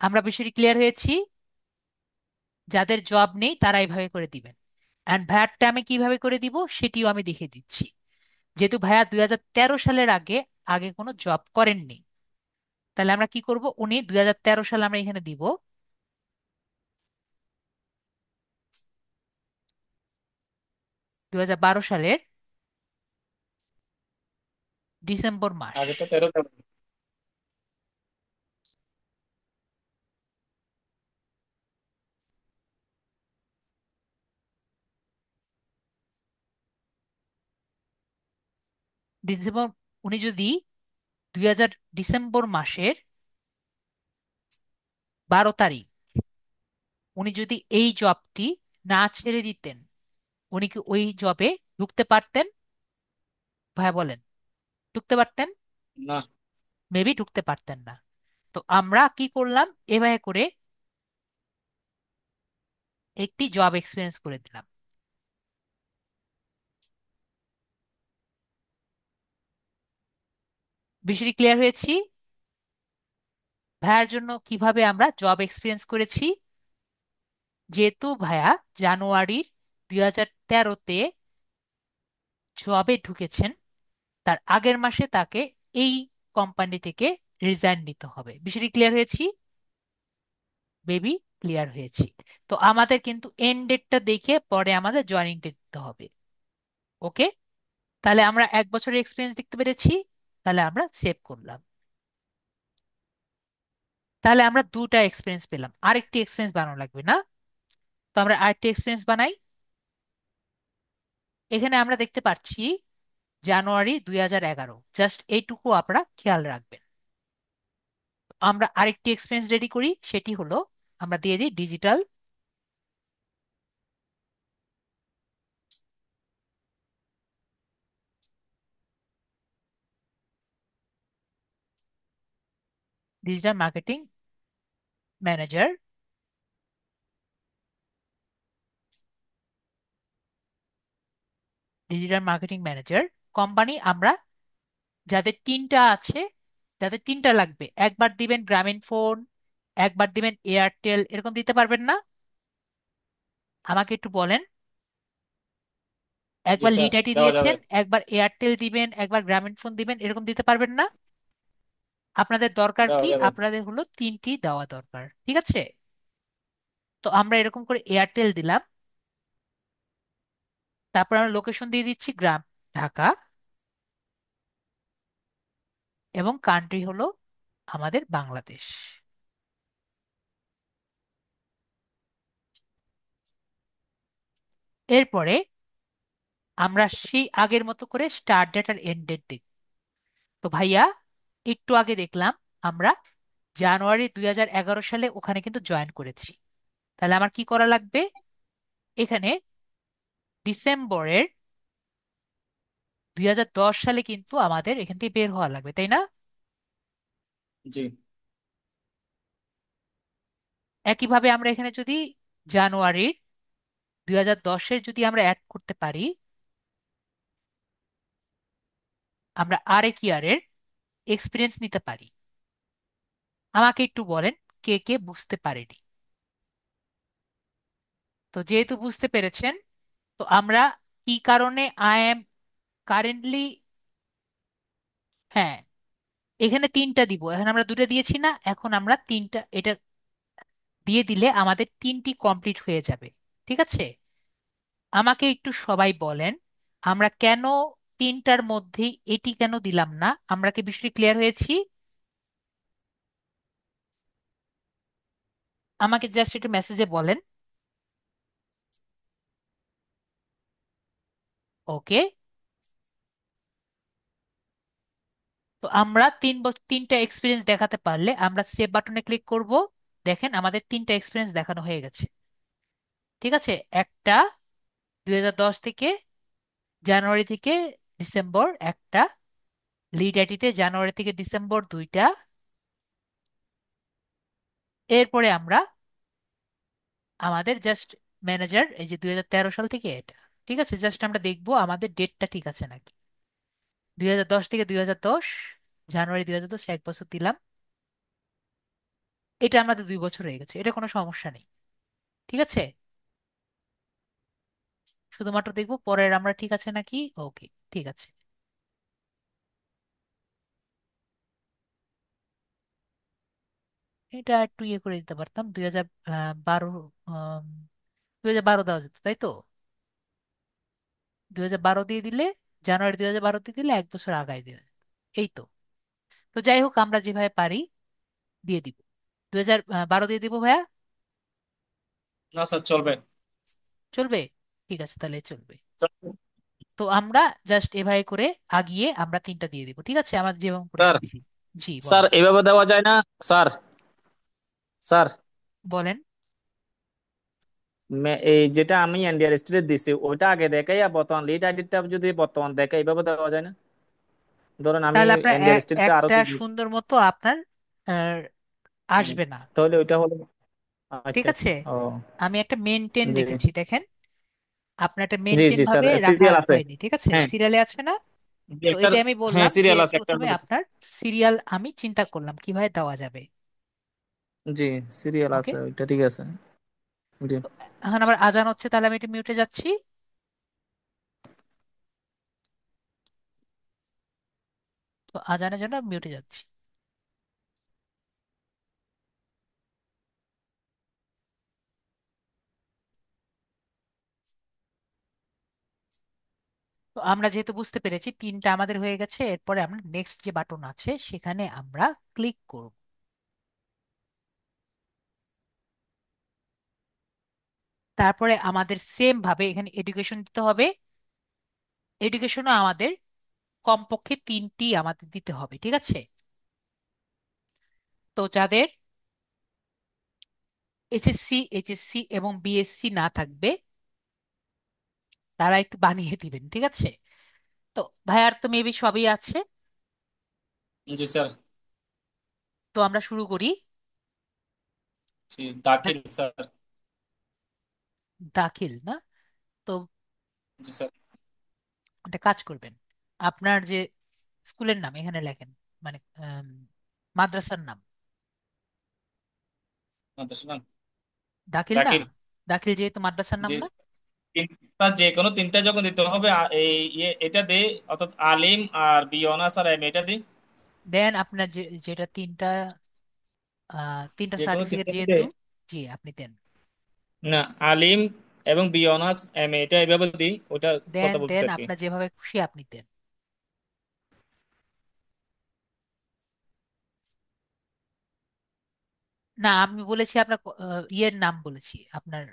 আমরা বিষয়টি ক্লিয়ার হয়েছি? যাদের জব নেই তারা এইভাবে করে দিবেন। অ্যান্ড ভ্যাটটা আমি কিভাবে করে দিব সেটিও আমি দেখিয়ে দিচ্ছি। যেহেতু ভাইয়া 2013 সালের আগে আগে কোনো জব করেননি, তাহলে আমরা কি করব, উনি 2013 সালে আমরা এখানে দিব 2012 সালের ডিসেম্বর মাস। আগে তো 13 টা। ডিসেম্বর, উনি যদি 2000 ডিসেম্বর মাসের 12 তারিখ উনি যদি এই জবটি না ছেড়ে দিতেন, উনি কি ওই জবে ঢুকতে পারতেন? ভাইয়া বলেন, ঢুকতে পারতেন? না। মেবি ঢুকতে পারতেন না। তো আমরা কি করলাম, এভাবে করে একটি জব এক্সপিরিয়েন্স করে দিলাম। বিষয়টি ক্লিয়ার হয়েছি? ভাইয়ার জন্য কিভাবে আমরা জব এক্সপিরিয়েন্স করেছি, যেহেতু ভাইয়া জানুয়ারির 2013-তে জবে ঢুকেছেন, তার আগের মাসে তাকে এই কোম্পানি থেকে রিজাইন নিতে হবে। বিষয়টি ক্লিয়ার হয়েছি? বেবি, ক্লিয়ার হয়েছি। তো আমাদের কিন্তু এন্ড ডেটটা দেখে পরে আমাদের জয়েনিং ডেট দিতে হবে। ওকে। তাহলে আমরা 1 বছরের এক্সপিরিয়েন্স দেখতে পেরেছি, তাহলে আমরা সেভ করলাম। তাহলে আমরা দুটা এক্সপিরিয়েন্স পেলাম, আরেকটি এক্সপিরিয়েন্স বানানো লাগবে না? তো আমরা আরেকটি এক্সপিরিয়েন্স বানাই। এখানে আমরা দেখতে পাচ্ছি জানুয়ারি 2011, জাস্ট এইটুকু আপনারা খেয়াল রাখবেন। আমরা আরেকটি এক্সপিরিয়েন্স রেডি করি, সেটি হলো আমরা দিয়ে দিই digital, digital marketing manager. Digital marketing manager company আমরা যাদের তিনটা আছে, যাদের তিনটা লাগবে, একবার দিবেন গ্রামীণ ফোন, একবার দিবেন এয়ারটেল, এরকম দিতে পারবেন না? আমাকে একটু বলেন। জি একবার স্যার, লিড আইটি দেওয়া যাবে। দিয়েছেন, একবার এয়ারটেল দিবেন, একবার গ্রামীণ ফোন দিবেন, এরকম দিতে পারবেন না? আপনাদের দরকার দেওয়া কি, যাবে। আপনাদের হলো তিনটি দেওয়া দরকার। ঠিক আছে? তো আমরা এরকম করে এয়ারটেল দিলাম, তারপর আমরা লোকেশন দিয়ে দিচ্ছি গ্রাম, ঢাকা, এবং কান্ট্রি হলো আমাদের বাংলাদেশ। এরপরে আমরা সেই আগের মতো করে স্টার্ট ডেট আর এন্ড ডেট দিই। তো ভাইয়া একটু আগে দেখলাম আমরা জানুয়ারি 2011 সালে ওখানে কিন্তু জয়েন করেছি। তাহলে আমার কি করা লাগবে? এখানে ডিসেম্বরের 2010 সালে কিন্তু আমাদের এখান থেকে বের হওয়া লাগবে, তাই না? জি। একইভাবে আমরা এখানে যদি জানুয়ারির 2010-এর যদি আমরা অ্যাড করতে পারি, আমরা আরেক ইয়ারের এক্সপিরিয়েন্স নিতে পারি। আমাকে একটু বলেন কে কে বুঝতে পারেনি। তো যেহেতু বুঝতে পেরেছেন, তো আমরা কি কারণে আই এম কারেন্টলি, হ্যাঁ, এখানে তিনটা দিব, এখন আমরা দুটো দিয়েছি না, এখন আমরা তিনটা এটা দিয়ে দিলে আমাদের তিনটি কমপ্লিট হয়ে যাবে। ঠিক আছে, আমাকে একটু সবাই বলেন আমরা কেন তিনটার মধ্যে এটি কেন দিলাম না? আমরা কি বিষয়টি ক্লিয়ার হয়েছি? আমাকে জাস্ট একটু মেসেজে বলেন। ওকে। তো আমরা তিনটা এক্সপিরিয়েন্স দেখাতে পারলে আমরা সেভ বাটনে ক্লিক করব। দেখেন আমাদের তিনটা এক্সপিরিয়েন্স দেখানো হয়ে গেছে। ঠিক আছে, একটা 2010 থেকে জানুয়ারি থেকে ডিসেম্বর একটা, লিড আইটিতে জানুয়ারি থেকে ডিসেম্বর দুইটা। এরপরে আমরা আমাদের জাস্ট ম্যানেজার এই যে 2013 সাল থেকে এটা। ঠিক আছে, জাস্ট আমরা দেখবো আমাদের ডেটটা ঠিক আছে নাকি। 2010 থেকে 2010, জানুয়ারি 2010 1 বছর দিলাম। এটা আমাদের 2 বছর হয়ে গেছে, এটা কোনো সমস্যা নেই। ঠিক আছে, শুধুমাত্র দেখবো পরের আমরা ঠিক আছে নাকি। ওকে, ঠিক আছে। এটা একটু ইয়ে করে দিতে পারতাম, 2012, 2012 দেওয়া যেত তাই তো। 2012 দিয়ে দিলে, জানুয়ারি 2012 দিয়ে দিলে 1 বছর আগায় দেওয়া যেত। এই তো। তো যাই হোক, আমরা যেভাবে পারি দিয়ে দিব। 2012 দিয়ে দিব ভাইয়া। না স্যার, চলবে। চলবে, ঠিক আছে তাহলে চলবে। চলবে। তো আমরা জাস্ট এভাবে করে আগিয়ে আমরা তিনটা দিয়ে দিব, ঠিক আছে, আমরা যেমন করে স্যার, দিচ্ছি। জি স্যার বলেন। এভাবে দেওয়া যায় না। স্যার, স্যার, বলেন। এই যেটা আমি এনডিআর স্টেটে দিছি ওইটা আগে দেখাই, আর বর্তমান লিড আইডিটা যদি বর্তমান দেখাই, এইভাবে দেওয়া যায় না? ধরুন আমি তাহলে আপনার এনডিআর স্টেটে আরো একটা দিই। সুন্দর মতো আপনার আহ, আসবে না। তাহলে ওইটা হলো। ঠিক আচ্ছা আচ্ছা, আছে, ও। আমি একটা মেনটেন জি রেখেছি দেখেন। আপনার একটা জি মেনটেন জি স্যার, ভাবে রাখা সিরিয়াল আছে। হয়নি, ঠিক আছে, হ্যাঁ, সিরিয়ালে আছে না। তো একটা। এটা আমি হ্যাঁ, বললাম যে সিরিয়াল আছে একটার প্রথমে মধ্যে। আপনার সিরিয়াল আমি চিন্তা করলাম কিভাবে দেওয়া যাবে। জি, সিরিয়াল ওকে। আছে, ওইটা ঠিক আছে। জি। এখন আবার আজান হচ্ছে, তাহলে আমি একটু মিউটে যাচ্ছি। তো আজানের জন্য মিউটে যাচ্ছি। তো আমরা যেহেতু বুঝতে পেরেছি তিনটা আমাদের হয়ে গেছে, এরপরে আমরা নেক্সট যে বাটন আছে সেখানে আমরা ক্লিক করব। তারপরে আমাদের সেম ভাবে এখানে এডুকেশন দিতে হবে। এডুকেশনও আমাদের কমপক্ষে তিনটি আমাদের দিতে হবে, ঠিক আছে। তো যাদের এইচএসসি এবং বিএসসি না থাকবে তারা একটু বানিয়ে দিবেন, ঠিক আছে। তো ভাইয়ার তো মেবি সবই আছে। জি স্যার। তো আমরা শুরু করি। জি, দাখিল স্যার। দাখিল না? তো জি স্যার। একটা কাজ করবেন, আপনার যে স্কুলের নাম এখানে লেখেন, মানে মাদ্রাসার নাম। মাদ্রাসা নাম। দাখিল না? দাখিল। দাখিল যেহেতু মাদ্রাসার নাম জি না। স্যার। যে কোনো তিনটা যখন দিতে হবে, এই এটা দে, অর্থাৎ আলিম আর বি অনার্স আর এম এটা দিই। দেন আপনার যেটা তিনটা তিনটা যে কোনো সার্টিফিকেট তিনটা দিলে। যেহেতু, জি আপনি দেন। না, আলিম এবং বি অনার্স এম এটা এইভাবে দিই, ওটা দেন কথা বলছি দেন আর কি। আপনার যেভাবে খুশি আপনি দেন। না, আমি বলেছি আপনার ইয়ের নাম বলেছি, আপনার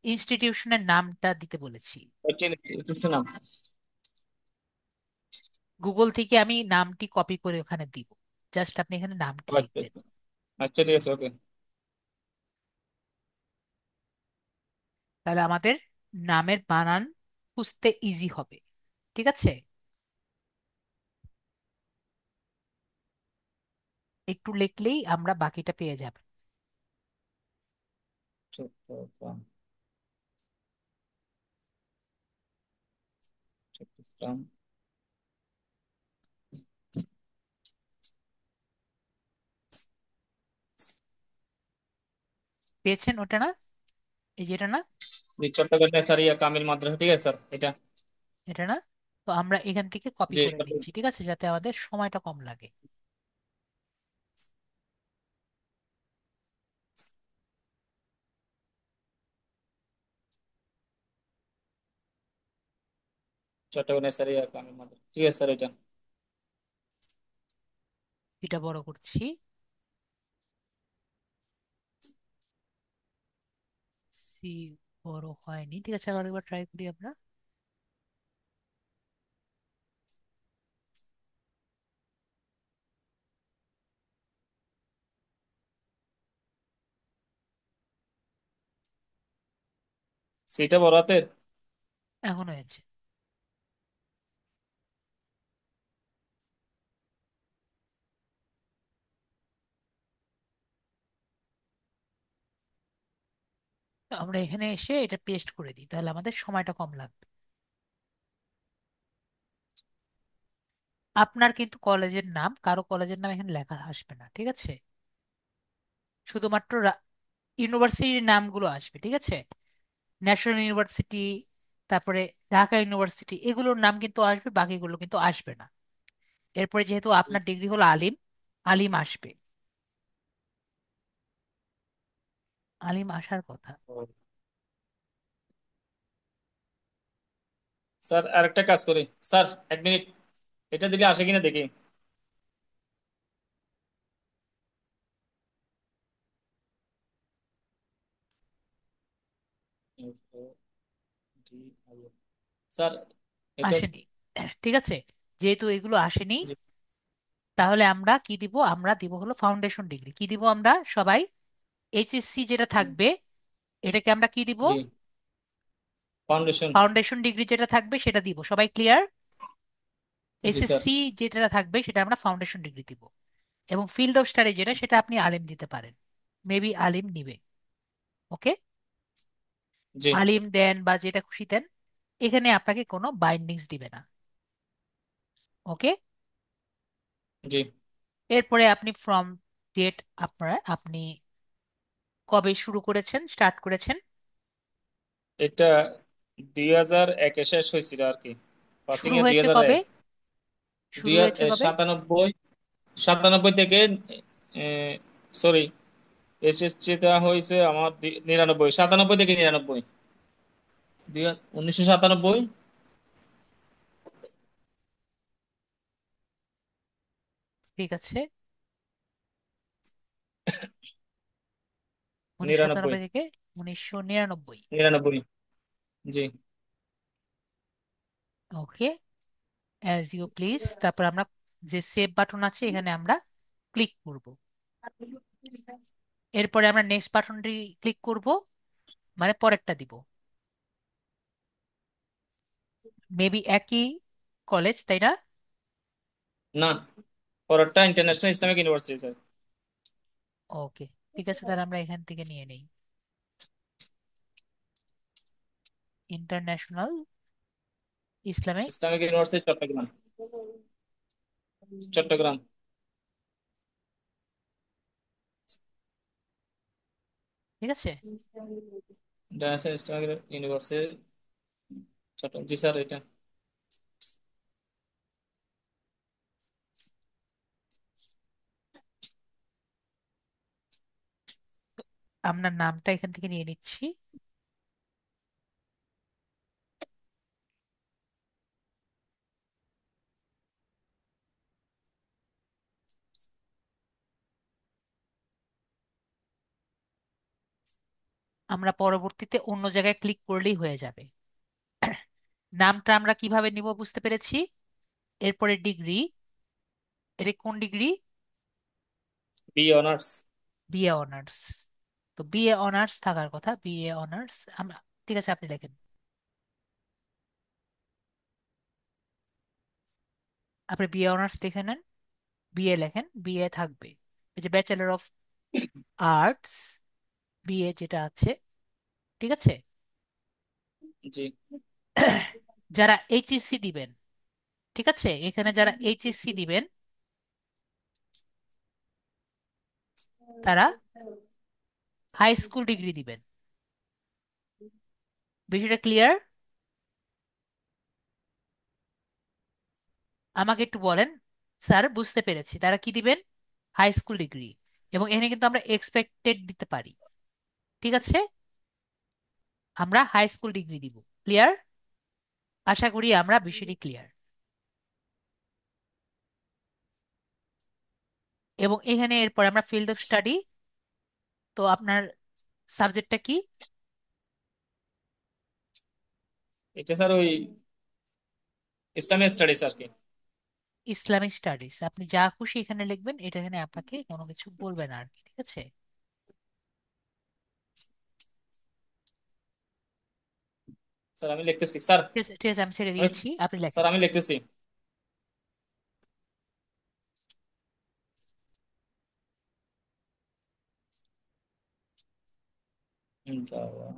ইনস্টিটিউশনের নামটা দিতে বলেছি। ওইটাই নাম। গুগল থেকে আমি নামটি কপি করে ওখানে দিব, জাস্ট আপনি এখানে নামটি আচ্ছা লিখবেন। আচ্ছা। আচ্ছা ঠিক আছে, ওকে। তাহলে আমাদের নামের বানান খুঁজতে ইজি হবে। ঠিক আছে, একটু লিখলেই আমরা বাকিটা পেয়ে যাব। চট্টগ্রাম, চট্টগ্রাম। পেয়েছেন ওটা না? এই যে এটা না? জি, চট্টগ্রাম নেসারিয়া কামিল মাদ্রাসা, ঠিক আছে স্যার, এটা। এটা না? তো আমরা এখান থেকে কপি জি, করে নিচ্ছি, ঠিক আছে, যাতে আমাদের সময়টা কম লাগে। চট্টগ্রাম নেসারিয়া কামিল মাদ্রাসা, ঠিক আছে স্যার, এটা। এটা বড় করছি। সি বড় হয়নি, ঠিক আছে, আবার একবার ট্রাই করি আমরা। সিটা বড় হাতের। এখন হয়েছে। তো আমরা এখানে এসে এটা পেস্ট করে দিই, তাহলে আমাদের সময়টা কম লাগবে। আপনার কিন্তু কলেজের নাম, কারো কলেজের নাম এখানে লেখা আসবে না, ঠিক আছে, শুধুমাত্র ইউনিভার্সিটির নামগুলো আসবে, ঠিক আছে। ন্যাশনাল ইউনিভার্সিটি, তারপরে ঢাকা ইউনিভার্সিটি, এগুলোর নাম কিন্তু আসবে, বাকিগুলো কিন্তু আসবে না। এরপরে যেহেতু আপনার ডিগ্রি হলো আলিম, আলিম আসবে, আলিম আসার কথা। ও, স্যার আরেকটা কাজ করি। স্যার, 1 মিনিট, এটা দিলে আসে কিনা দেখি। স্যার, এটা। আসেনি, ঠিক আছে, যেহেতু এগুলো আসেনি, জি। তাহলে আমরা কি দিব? আমরা দিব হলো ফাউন্ডেশন ডিগ্রি। কি দিব আমরা সবাই? এইচএসসি যেটা থাকবে, এটাকে আমরা কি দিব? জি, ফাউন্ডেশন। ফাউন্ডেশন ডিগ্রি যেটা থাকবে সেটা দিব, সবাই ক্লিয়ার? জি স্যার। এসএসসি যেটা থাকবে সেটা আমরা ফাউন্ডেশন ডিগ্রি দিব। এবং ফিল্ড অফ স্টাডি যেটা, সেটা আপনি আলিম দিতে পারেন, মেবি আলিম নিবে। ওকে, জি। আলিম দেন বা যেটা খুশি দেন, এখানে আপনাকে কোনো বাইন্ডিংস দিবে না। ওকে, জি। এরপরে আপনি ফ্রম ডেট, আপনি কবে শুরু করেছেন, স্টার্ট করেছেন? এটা 2001-এ শেষ হয়েছিল আর কি। পাসিং শুরু এ দুই হয়েছে হাজার কবে? এক শুরু দুই হয়েছে কবে? 97, 97 থেকে, সরি, এসএসসি টা হয়েছে আমার 99, 97 থেকে 99, 1997, ঠিক আছে, 99, 1997 থেকে 1999। 99। জি। ওকে, অ্যাজ ইউ প্লিজ। তারপর আমরা যে সেভ বাটন আছে এখানে আমরা ক্লিক করব। এরপরে আমরা নেক্সট বাটনটি ক্লিক করব, মানে পরেরটা দিব। মেবি একই কলেজ, তাই না? না, পরেরটা International Islamic University sir. Okay, ঠিক আছে, তাহলে আমরা এখান থেকে নিয়ে নেই International Islamic. Islamic University Chittagong, Chittagong. ঠিক আছে, ইন্টারন্যাশনাল ইসলামিক ইউনিভার্সিটি চট্টগ্রাম, জি স্যার, এটা। আপনার নামটা এখান থেকে নিয়ে নিচ্ছি। আমরা পরবর্তীতে অন্য জায়গায় ক্লিক করলেই হয়ে যাবে। নামটা আমরা কিভাবে নিব বুঝতে পেরেছি। এরপরে ডিগ্রি, এটা কোন degree? B honours. BA honours. তো বিএ অনার্স থাকার কথা, বিএ অনার্স আমরা, ঠিক আছে আপনি লেখেন। আপনি বিএ অনার্স লিখে নেন, বিএ লেখেন, বিএ থাকবে। এই যে ব্যাচেলর অফ আর্টস, বিএ যেটা আছে, ঠিক আছে। জি। যারা এইচএসসি দিবেন, ঠিক আছে, এখানে যারা এইচএসসি দিবেন তারা হাই স্কুল ডিগ্রি দিবেন। বিষয়টা ক্লিয়ার? আমাকে একটু বলেন। স্যার বুঝতে পেরেছি, তারা কি দিবেন? High school degree. এবং এখানে কিন্তু আমরা এক্সপেক্টেড দিতে পারি, ঠিক আছে। আমরা হাই স্কুল ডিগ্রি দিব। ক্লিয়ার? আশা করি আমরা বিষয়টি ক্লিয়ার। এবং এখানে এরপর আমরা ফিল্ড অফ স্টাডি, তো আপনার সাবজেক্টটা কি? এটা স্যার ওই ইসলামিক স্টাডিজ আর কি। Islamic studies. আপনি যা খুশি এখানে লিখবেন, এটা এখানে আপনাকে কোনো কিছু বলবে না আর কি, ঠিক আছে। স্যার আমি লিখতেছি স্যার। ঠিক আছে, ঠিক আছে, আমি ছেড়ে আমি দিয়েছি, আপনি লেখেন। স্যার আমি লিখতেছি। যাওয়া।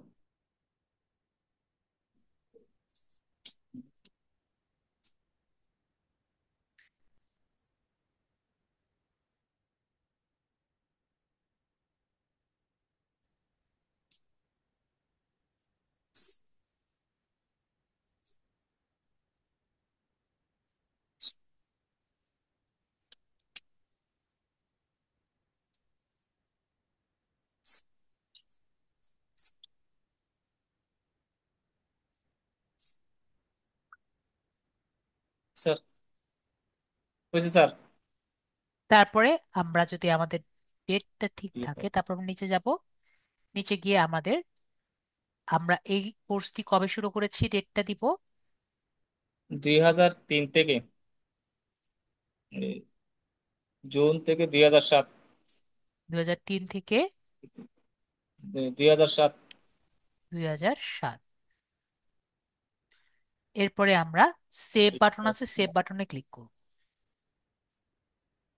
স্যার বুঝছি স্যার। তারপরে আমরা যদি আমাদের ডেটটা ঠিক থাকে, তারপর আমরা নিচে যাব। নিচে গিয়ে আমাদের, আমরা এই কোর্সটি কবে শুরু করেছি ডেটটা দিব। 2003 থেকে, জুন থেকে 2007। 2003 থেকে 2007। 2007। এরপরে আমরা সেভ বাটন আছে, সেভ বাটনে ক্লিক করব।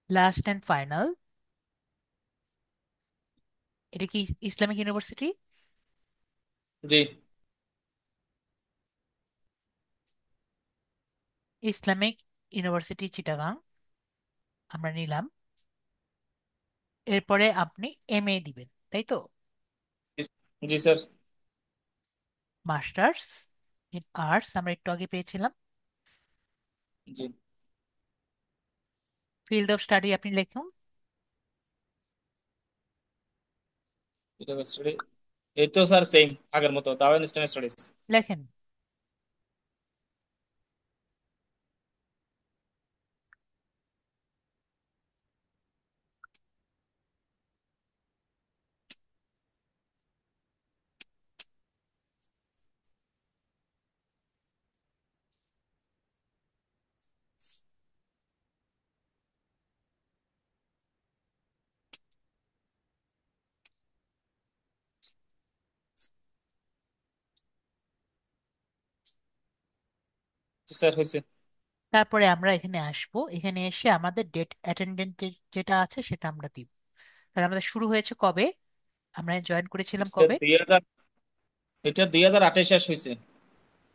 লাস্ট এন্ড ফাইনাল, এটা কি ইসলামিক ইউনিভার্সিটি? জি। ইসলামিক ইউনিভার্সিটি চিটাগাং আমরা নিলাম। এরপরে আপনি এমএ দিবেন, তাই তো? জি স্যার। মাস্টার্স ইন আর্টস আমরা একটু আগে পেয়েছিলাম। জি। ফিল্ড অফ স্টাডি আপনি লিখুন। এটা স্টাডি, এই তো স্যার সেম আগের মতো, দাওয়ান ইসলামিক স্টাডিজ। লেখেন। জি স্যার হয়েছে। তারপরে আমরা এখানে আসব, এখানে এসে আমাদের ডেট অ্যাটেন্ডেন্ট যেটা আছে সেটা আমরা দিব। তাহলে আমাদের শুরু হয়েছে কবে, আমরা জয়েন করেছিলাম এটা কবে? 2000, এটা 2008 শেষ হয়েছে।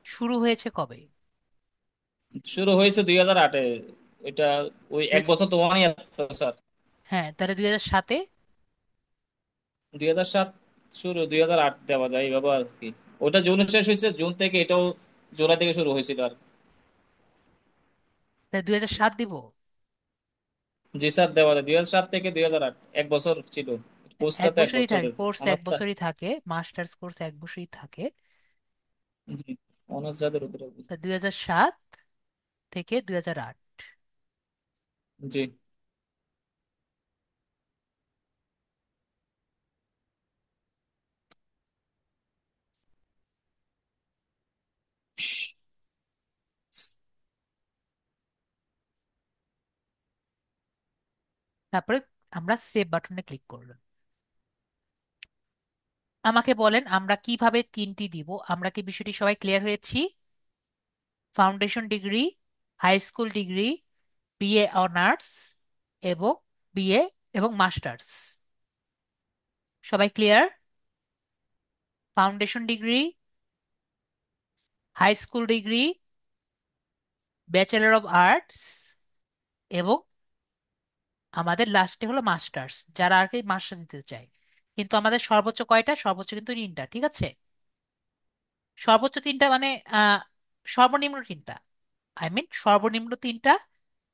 শুরু হয়েছে কবে? শুরু হয়েছে 2008-এ। এটা ওই এক বছর তো ওয়ান ইয়ার তো স্যার। হ্যাঁ, তাহলে 2007-এ। 2007 শুরু, 2008 দেওয়া যায় এইভাবে আর কি। ওটা জুনে শেষ হয়েছে, জুন থেকে এটাও জুলাই থেকে শুরু হয়েছিল আর। তাহলে 2007 দিব। জি স্যার দেওয়া যায় 2007 থেকে 2008, এক বছর ছিল। কোর্সটা এক তো এক বছরই থাকে বছরের কোর্স, এক অনার্সটা। বছরই থাকে, মাস্টার্স কোর্স এক বছরই থাকে। জি, অনার্স যাদের ওদের। তা 2007 থেকে 2008। জি। তারপরে আমরা সেভ বাটনে ক্লিক করলাম। আমাকে বলেন আমরা কিভাবে তিনটি দিব, আমরা কি বিষয়টি সবাই ক্লিয়ার হয়েছি? Foundation degree, high school degree, BA honours এবং বিএ এবং মাস্টার্স। সবাই clear? Foundation degree, high school degree, bachelor of arts এবং আমাদের লাস্টে হলো মাস্টার্স, যারা আর কি মাস্টার্স দিতে চায়। কিন্তু আমাদের সর্বোচ্চ কয়টা? সর্বোচ্চ কিন্তু তিনটা, ঠিক আছে? সর্বোচ্চ তিনটা মানে আহ সর্বনিম্ন তিনটা, আই মিন সর্বনিম্ন তিনটা,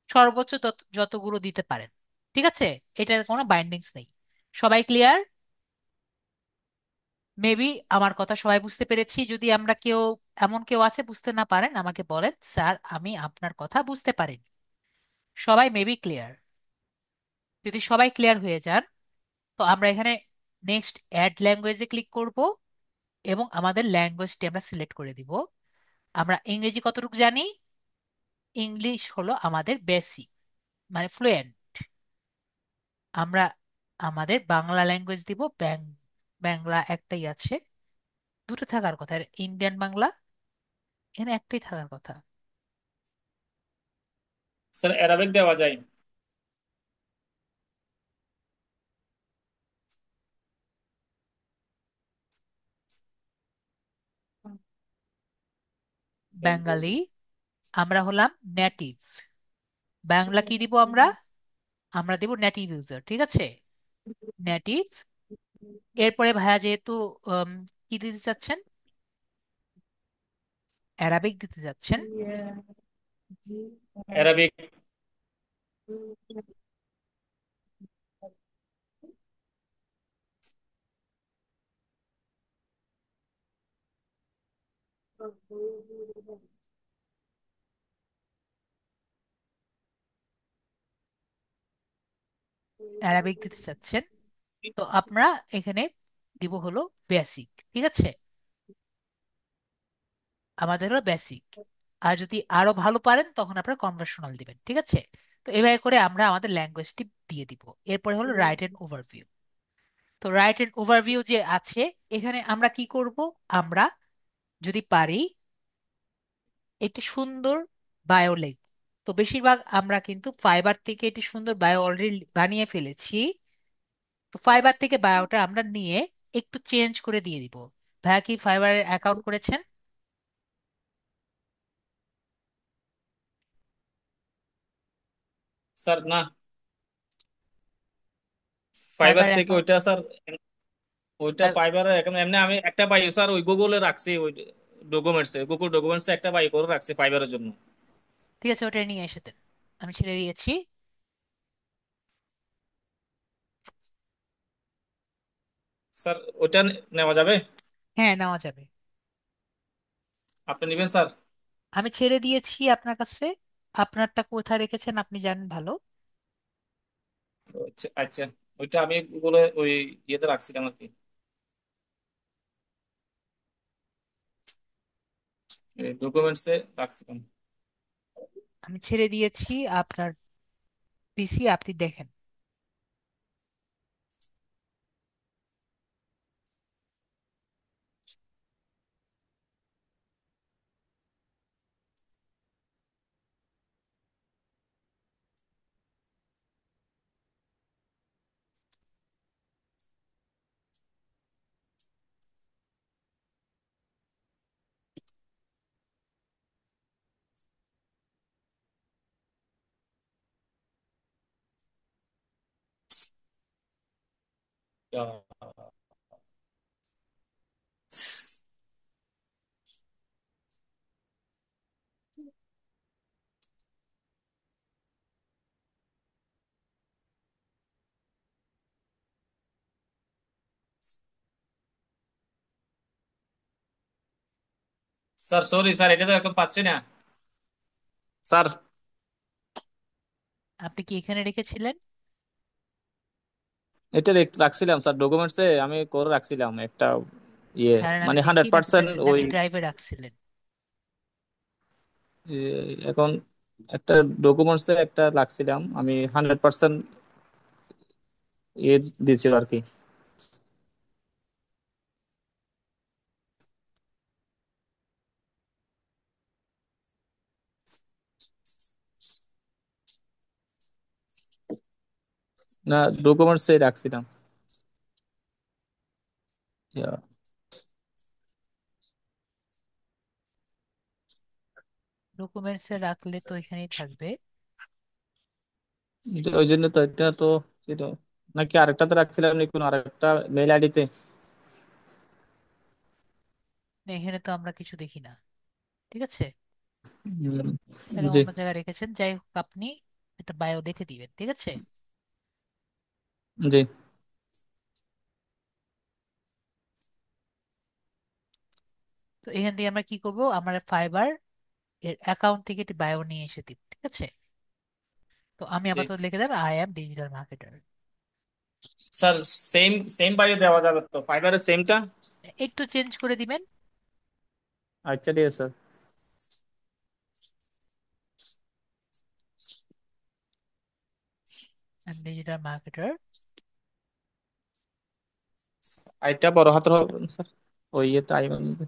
সর্বোচ্চ যতগুলো দিতে পারেন, ঠিক আছে? এটার কোনো বাইন্ডিংস নেই। সবাই ক্লিয়ার? মেবি আমার কথা সবাই বুঝতে পেরেছি। যদি আমরা কেউ, এমন কেউ আছে বুঝতে না পারেন, আমাকে বলেন স্যার আমি আপনার কথা বুঝতে পারিনি। সবাই মেবি ক্লিয়ার? যদি সবাই ক্লিয়ার হয়ে যান, তো আমরা এখানে নেক্সট অ্যাড ল্যাঙ্গুয়েজে ক্লিক করব এবং আমাদের ল্যাঙ্গুয়েজটি আমরা সিলেক্ট করে দিব। আমরা ইংরেজি কতটুকু জানি? ইংলিশ হলো আমাদের বেসিক, মানে ফ্লুয়েন্ট। আমরা আমাদের বাংলা ল্যাঙ্গুয়েজ দিব বাংলা একটাই আছে, দুটো থাকার কথা, ইন্ডিয়ান বাংলা এখানে একটাই থাকার কথা। স্যার অ্যারাবিক দেওয়া যায়? বেঙ্গলি, আমরা হলাম নেটিভ। বাংলা কি দিব আমরা? আমরা দিব নেটিভ ইউজার, ঠিক আছে? নেটিভ। এরপরে ভাইয়া যেহেতু উম, কি দিতে চাচ্ছেন, অ্যারাবিক দিতে যাচ্ছেন, অ্যারাবিক। অ্যারাবিক দিতে চাচ্ছেন, তো আমরা এখানে দিব হলো বেসিক, ঠিক আছে? আমাদের হলো বেসিক। আর যদি আরো ভালো পারেন তখন আপনারা কনভার্সনাল দিবেন, ঠিক আছে? তো এভাবে করে আমরা আমাদের ল্যাঙ্গুয়েজটি দিয়ে দিব। এরপরে হলো রাইট এন্ড ওভারভিউ। তো রাইট এন্ড ওভারভিউ যে আছে, এখানে আমরা কি করব? আমরা যদি পারি একটি সুন্দর বায়ো লিখব। তো বেশিরভাগ আমরা কিন্তু ফাইবার থেকে একটি সুন্দর বায়ো অলরেডি বানিয়ে ফেলেছি। তো ফাইবার থেকে বায়োটা আমরা নিয়ে একটু চেঞ্জ করে দিয়ে দিব। ভাইয়া কি ফাইবারের অ্যাকাউন্ট করেছেন? স্যার না, ফাইবার ফাইবার থেকে অ্যাকাউন্ট, ওইটা স্যার, ওইটা ফাইবার এখন এমনি আমি একটা পাই স্যার, ওই গুগলে রাখছি, ওই ডকুমেন্টসে, গুগল ডকুমেন্টসে একটা পাই করে রাখছি ফাইবারের জন্য। ঠিক আছে, ওটা নিয়ে এসে দেন, আমি ছেড়ে দিয়েছি। স্যার ওইটা নেওয়া যাবে? হ্যাঁ, নেওয়া যাবে। আপনি নেবেন স্যার? আমি ছেড়ে দিয়েছি আপনার কাছে। আপনারটা কোথায় রেখেছেন আপনি জানেন ভালো। আচ্ছা আচ্ছা, ওইটা আমি গুগলে ওই ইয়েতে রাখছিলাম আর কি, ডকুমেন্টসে রাখছিলাম। আমি ছেড়ে দিয়েছি আপনার পিসি, আপনি দেখেন। স্যার সরি স্যার, এটা তো এখন পাচ্ছি না স্যার। আপনি কি এখানে রেখেছিলেন? এটা রাখছিলাম স্যার, ডকুমেন্টসে আমি করে রাখছিলাম একটা ইয়ে, ছাড়েন আমি মানে দেখি, হান্ড্রেড নাকি পার্সেন্ট ওই, নাকি ড্রাইভে রাখছিলেন? এখন একটা ডকুমেন্টসে একটা রাখছিলাম আমি 100%। ইয়ে দিয়েছিল আর কি। না, ডকুমেন্টসে রাখছিলাম। ইয়া, ডকুমেন্টসে রাখলে তো এখানেই থাকবে। ওই জন্য তো এটা তো ছিল। নাকি আরেকটাতে রাখছিলাম নি কোনো আরেকটা মেল আইডিতে? না, এখানে তো আমরা কিছু দেখি না। ঠিক আছে, এখানে জি। অন্য জায়গায় রেখেছেন। যাই হোক, আপনি একটা বায়ো দেখে দিবেন, ঠিক আছে? জি। তো এখান থেকে আমরা কি করব, আমরা ফাইবার এর অ্যাকাউন্ট থেকে একটি বায়ো নিয়ে এসে দিব, ঠিক আছে? তো আমি জি আপাতত লিখে দেব, I am digital marketer. Sir, same same bio দেওয়া যাবে তো ফাইবারের সেমটা? একটু চেঞ্জ করে দিবেন। আচ্ছা ঠিক আছে sir. I am digital marketer. আইটা বড় হাতের হবে স্যার, ওই ইয়েতে আই বানাবে।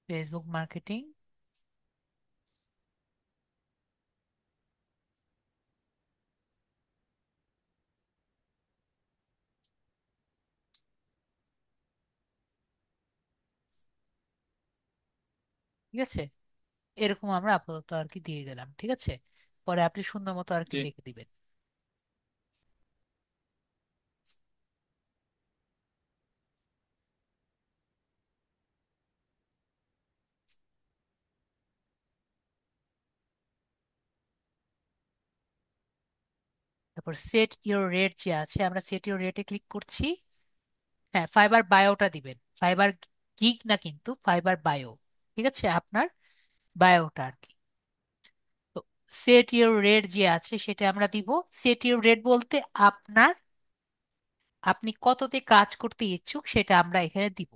Facebook marketing. ঠিক আছে, এরকম আমরা আপাতত আর কি দিয়ে দিলাম, ঠিক আছে? পরে আপনি সুন্দর মতো আর কি জি। লিখে দিবেন। তারপর সেট ইউর রেট যে আছে, আমরা সেট ইউর রেটে ক্লিক করছি। হ্যাঁ, ফাইবার বায়োটা দিবেন। ফাইবার গিগ না, কিন্তু ফাইবার বায়ো। ঠিক আছে, আপনার বায়োটা আর কি। তো সেট ইউর রেট যে আছে সেটা আমরা দিব। সেট ইউর রেট বলতে আপনার, আপনি কততে কাজ করতে ইচ্ছুক সেটা আমরা এখানে দিব।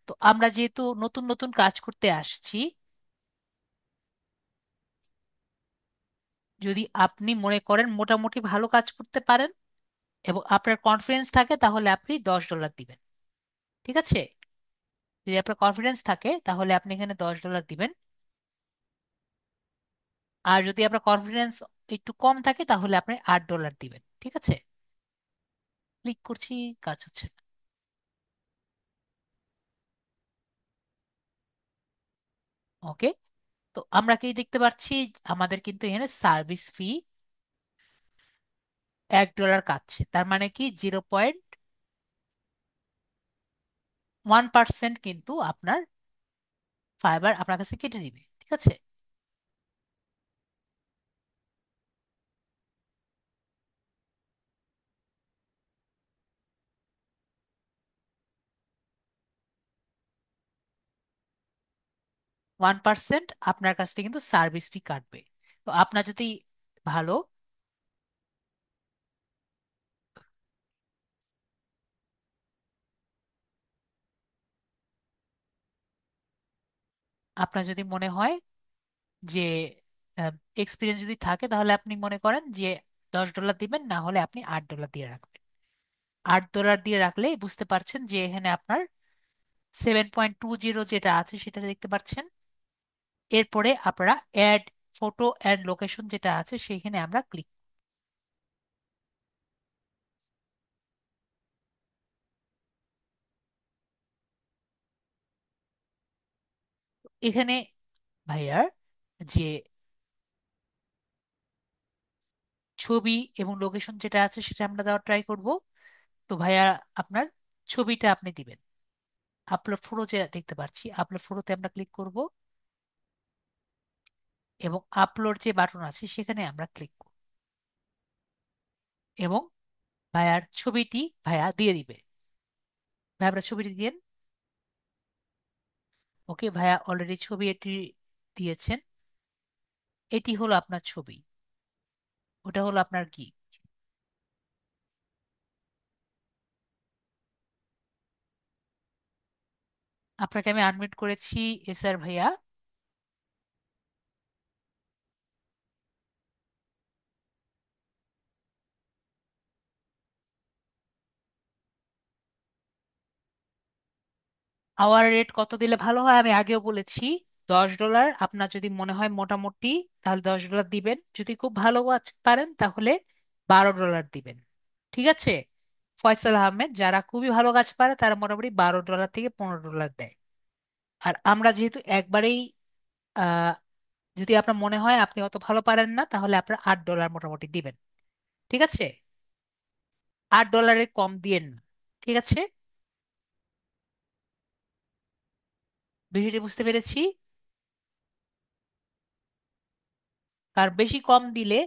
তো আমরা যেহেতু নতুন নতুন কাজ করতে আসছি, যদি আপনি মনে করেন মোটামুটি ভালো কাজ করতে পারেন এবং আপনার কনফিডেন্স থাকে, তাহলে আপনি $10 দিবেন। ঠিক আছে, যদি আপনার কনফিডেন্স থাকে তাহলে আপনি এখানে $10 দিবেন। আর যদি আপনার কনফিডেন্স একটু কম থাকে তাহলে আপনি $8 দিবেন। ঠিক আছে, ক্লিক করছি, কাজ হচ্ছে না। ওকে, তো আমরা কি দেখতে পাচ্ছি, আমাদের কিন্তু এখানে সার্ভিস ফি $1 কাটছে। তার মানে কি 0.1% কিন্তু আপনার ফাইবার আপনার কাছে কেটে দিবে। ঠিক আছে, 1% আপনার কাছ থেকে কিন্তু সার্ভিস ফি কাটবে। তো আপনার যদি ভালো, আপনার যদি মনে হয় যে এক্সপিরিয়েন্স যদি থাকে, তাহলে আপনি মনে করেন যে $10 দিবেন, না হলে আপনি $8 দিয়ে রাখবেন। $8 দিয়ে রাখলে বুঝতে পারছেন যে এখানে আপনার 7.20 যেটা আছে সেটা দেখতে পাচ্ছেন। এরপরে আপনারা অ্যাড ফটো অ্যান্ড লোকেশন যেটা আছে সেইখানে আমরা ক্লিক। এখানে ভাইয়ার যে ছবি এবং লোকেশন যেটা আছে সেটা আমরা দেওয়ার ট্রাই করব। তো ভাইয়া আপনার ছবিটা আপনি দিবেন। আপলোড ফটো যে দেখতে পাচ্ছি, আপলোড ফটোতে আমরা ক্লিক করব এবং আপলোড যে বাটন আছে সেখানে আমরা ক্লিক করব এবং ভাইয়ার ছবিটি ভাইয়া দিয়ে দিবে। ভাইয়া আপনার ছবিটি দিয়েন। ওকে, ভাইয়া অলরেডি ছবি এটি দিয়েছেন। এটি হলো আপনার ছবি, ওটা হলো আপনার কি। আপনাকে আমি আনমিউট করেছি। এস আর ভাইয়া। আওয়ার রেট কত দিলে ভালো হয় আমি আগেও বলেছি। $10 আপনার যদি মনে হয় মোটামুটি, তাহলে $10 দিবেন। যদি খুব ভালো কাজ পারেন তাহলে $12 দিবেন। ঠিক আছে? ফয়সাল আহমেদ যারা খুবই ভালো কাজ পারে তারা মোটামুটি $12 থেকে $15 দেয়। আর আমরা যেহেতু একবারেই আহ যদি আপনার মনে হয় আপনি অত ভালো পারেন না, তাহলে আপনার $8 মোটামুটি দিবেন। ঠিক আছে? $8 কম দিয়েন না। ঠিক আছে? বিষয়টি বুঝতে পেরেছি। আর বেশি কম দিলে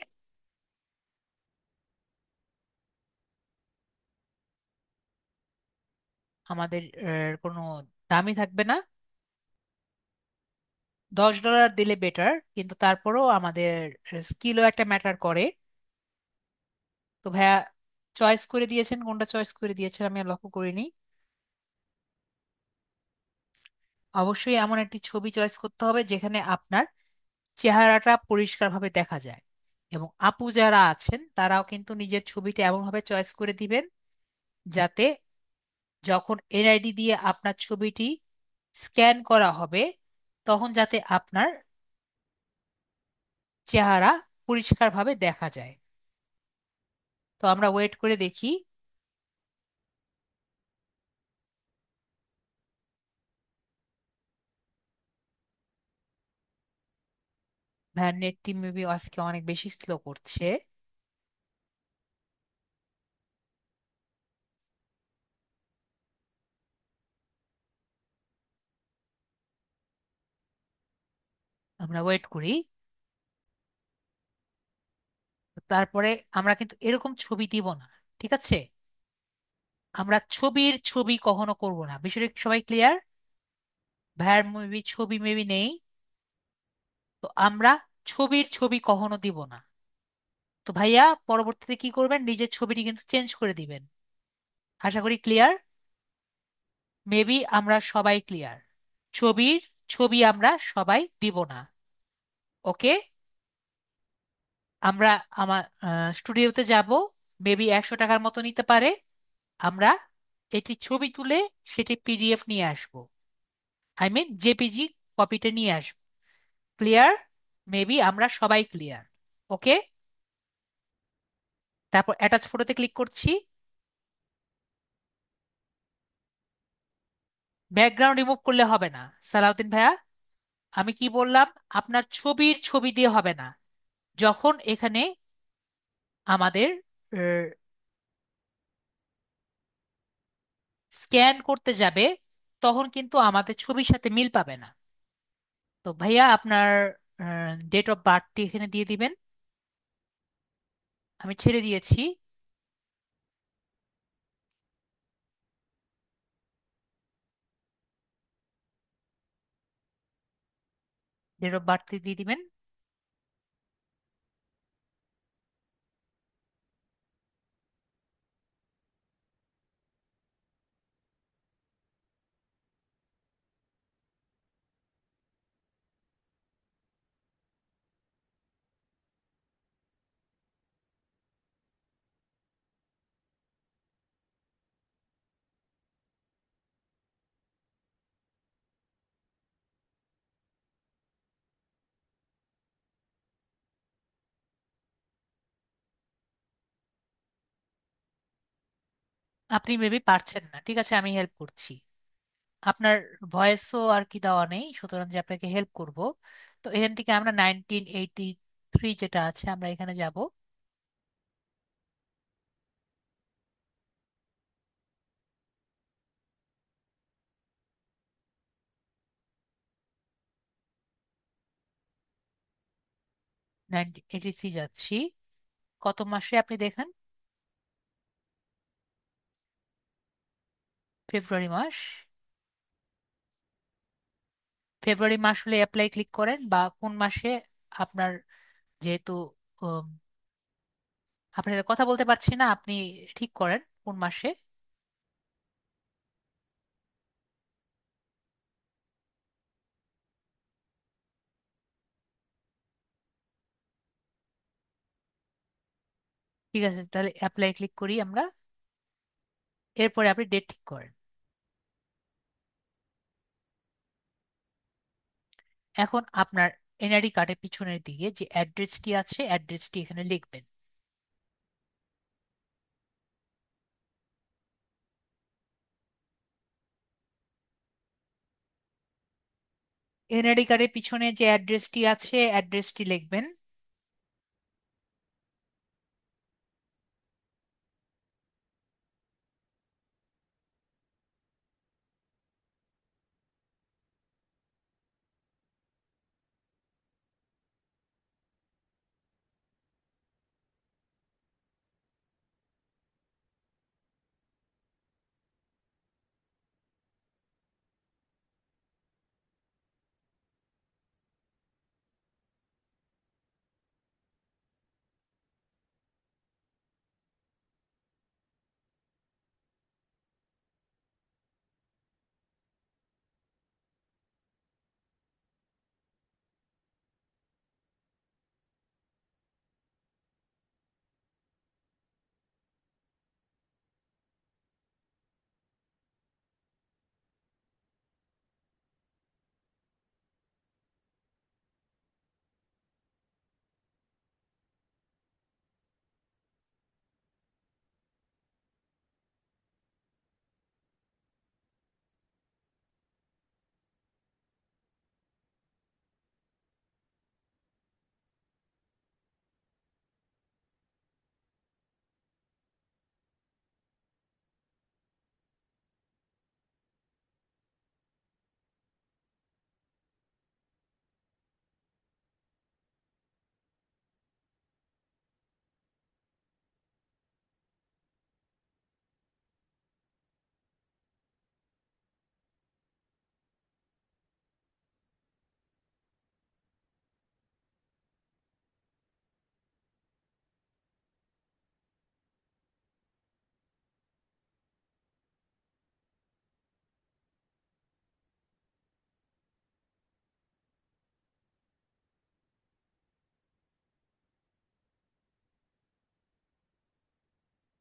আমাদের কোনো দামই থাকবে না। $10 দিলে বেটার, কিন্তু তারপরেও আমাদের স্কিলও একটা ম্যাটার করে। তো ভাইয়া চয়েস করে দিয়েছেন, কোনটা চয়েস করে দিয়েছেন আমি আর লক্ষ্য করিনি। অবশ্যই এমন একটি ছবি চয়েস করতে হবে যেখানে আপনার চেহারাটা পরিষ্কারভাবে দেখা যায়। এবং আপু যারা আছেন তারাও কিন্তু নিজের ছবিটা এমনভাবে চয়েস করে দিবেন যাতে যখন এনআইডি দিয়ে আপনার ছবিটি স্ক্যান করা হবে তখন যাতে আপনার চেহারা পরিষ্কারভাবে দেখা যায়। তো আমরা ওয়েট করে দেখি। ভ্যান নেটটি মেবি আজকে অনেক বেশি স্লো করছে। আমরা ওয়েট করি। তারপরে আমরা কিন্তু এরকম ছবি দিব না। ঠিক আছে? আমরা ছবির ছবি কখনো করব না। বিষয়টা কি সবাই ক্লিয়ার? ভ্যার মেবি ছবি মেবি নেই। তো আমরা ছবির ছবি কখনো দিব না। তো ভাইয়া পরবর্তীতে কি করবেন, নিজের ছবিটি কিন্তু চেঞ্জ করে দিবেন। আশা করি ক্লিয়ার। মেবি আমরা সবাই ক্লিয়ার। ছবির ছবি আমরা সবাই দিব না। ওকে? আমরা আমার স্টুডিওতে যাব। মেবি $100 মতো নিতে পারে। আমরা এটি ছবি তুলে সেটি পিডিএফ নিয়ে আসব। আই মিন জেপিজি কপিটা নিয়ে আসব। ক্লিয়ার? মেবি আমরা সবাই ক্লিয়ার। ওকে? তারপর অ্যাটাচ ফটোতে ক্লিক করছি। ব্যাকগ্রাউন্ড রিমুভ করলে হবে না সালাউদ্দিন ভাইয়া। আমি কি বললাম? আপনার ছবির ছবি দিয়ে হবে না। যখন এখানে আমাদের স্ক্যান করতে যাবে তখন কিন্তু আমাদের ছবির সাথে মিল পাবে না। তো ভাইয়া আপনার ডেট অফ বার্থটি এখানে দিয়ে দিবেন। আমি ছেড়ে দিয়েছি। ডেট অফ বার্থ দিয়ে দিবেন। আপনি মেবি পারছেন না। ঠিক আছে, আমি হেল্প করছি। আপনার ভয়েসও আর কি দেওয়া নেই, সুতরাং যে আপনাকে হেল্প করব। তো এখান থেকে আমরা 1983 যেটা আছে আমরা এখানে যাব। 1983 যাচ্ছি। কত মাসে আপনি দেখেন? ফেব্রুয়ারি মাস। ফেব্রুয়ারি মাস হলে অ্যাপ্লাই ক্লিক করেন, বা কোন মাসে আপনার, যেহেতু উম, আপনার সাথে কথা বলতে পারছি না, আপনি ঠিক করেন কোন মাসে। ঠিক আছে, তাহলে অ্যাপ্লাই ক্লিক করি আমরা। এরপরে আপনি ডেট ঠিক করেন। এখন আপনার এনআইডি কার্ডের পিছনের দিকে যে অ্যাড্রেসটি আছে, অ্যাড্রেসটি এখানে লিখবেন। এনআইডি কার্ডের পিছনে যে অ্যাড্রেসটি আছে, অ্যাড্রেসটি লিখবেন।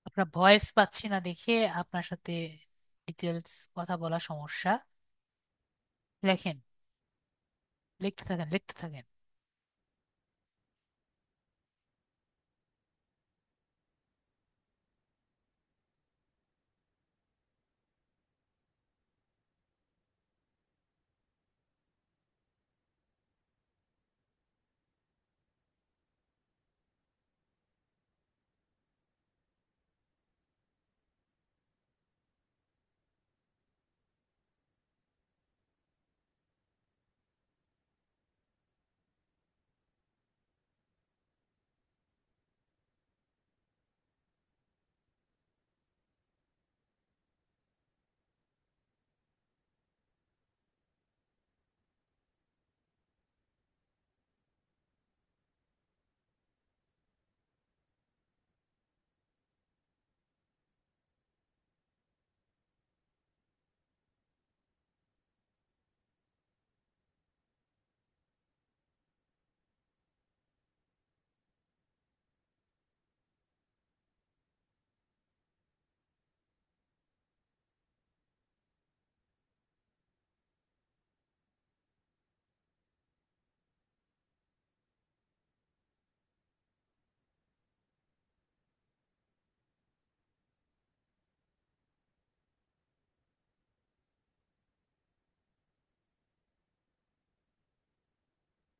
আপনার ভয়েস পাচ্ছি না দেখে আপনার সাথে ডিটেলস কথা বলা সমস্যা। লেখেন, লিখতে থাকেন, লিখতে থাকেন।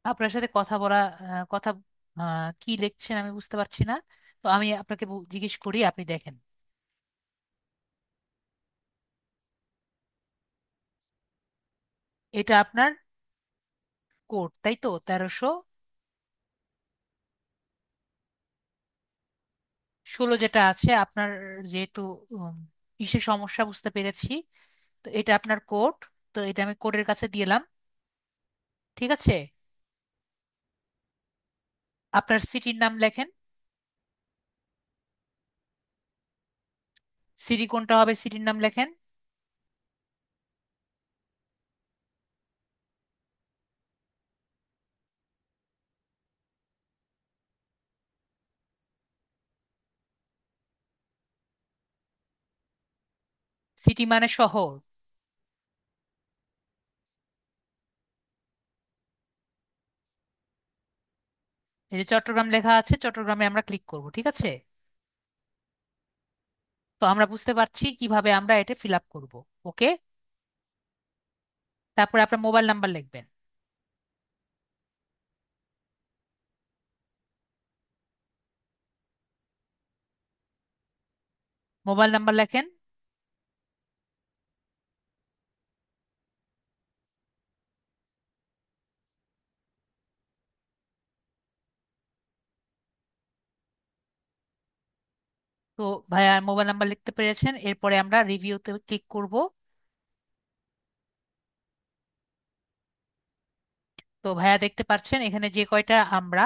আপনার সাথে কথা বলা, কথা কি লিখছেন আমি বুঝতে পারছি না। তো আমি আপনাকে জিজ্ঞেস করি, আপনি দেখেন। এটা আপনার কোড, তাই তো? 1300। 16 যেটা আছে আপনার, যেহেতু উম, ইসে সমস্যা বুঝতে পেরেছি, তো এটা আপনার কোড। তো এটা আমি কোডের কাছে দিলাম। ঠিক আছে, আপনার সিটির নাম লেখেন। সিটি কোনটা হবে, সিটির নাম লেখেন। সিটি মানে শহর। এই যে চট্টগ্রাম লেখা আছে, চট্টগ্রামে আমরা ক্লিক করব। ঠিক আছে, তো আমরা বুঝতে পারছি কিভাবে আমরা এটা ফিল আপ করবো। ওকে, তারপরে আপনার মোবাইল নাম্বার লিখবেন। মোবাইল নাম্বার লেখেন। তো ভাইয়া মোবাইল নাম্বার লিখতে পেরেছেন, এরপরে আমরা রিভিউতে ক্লিক করব। তো ভাইয়া দেখতে পাচ্ছেন এখানে যে কয়টা আমরা,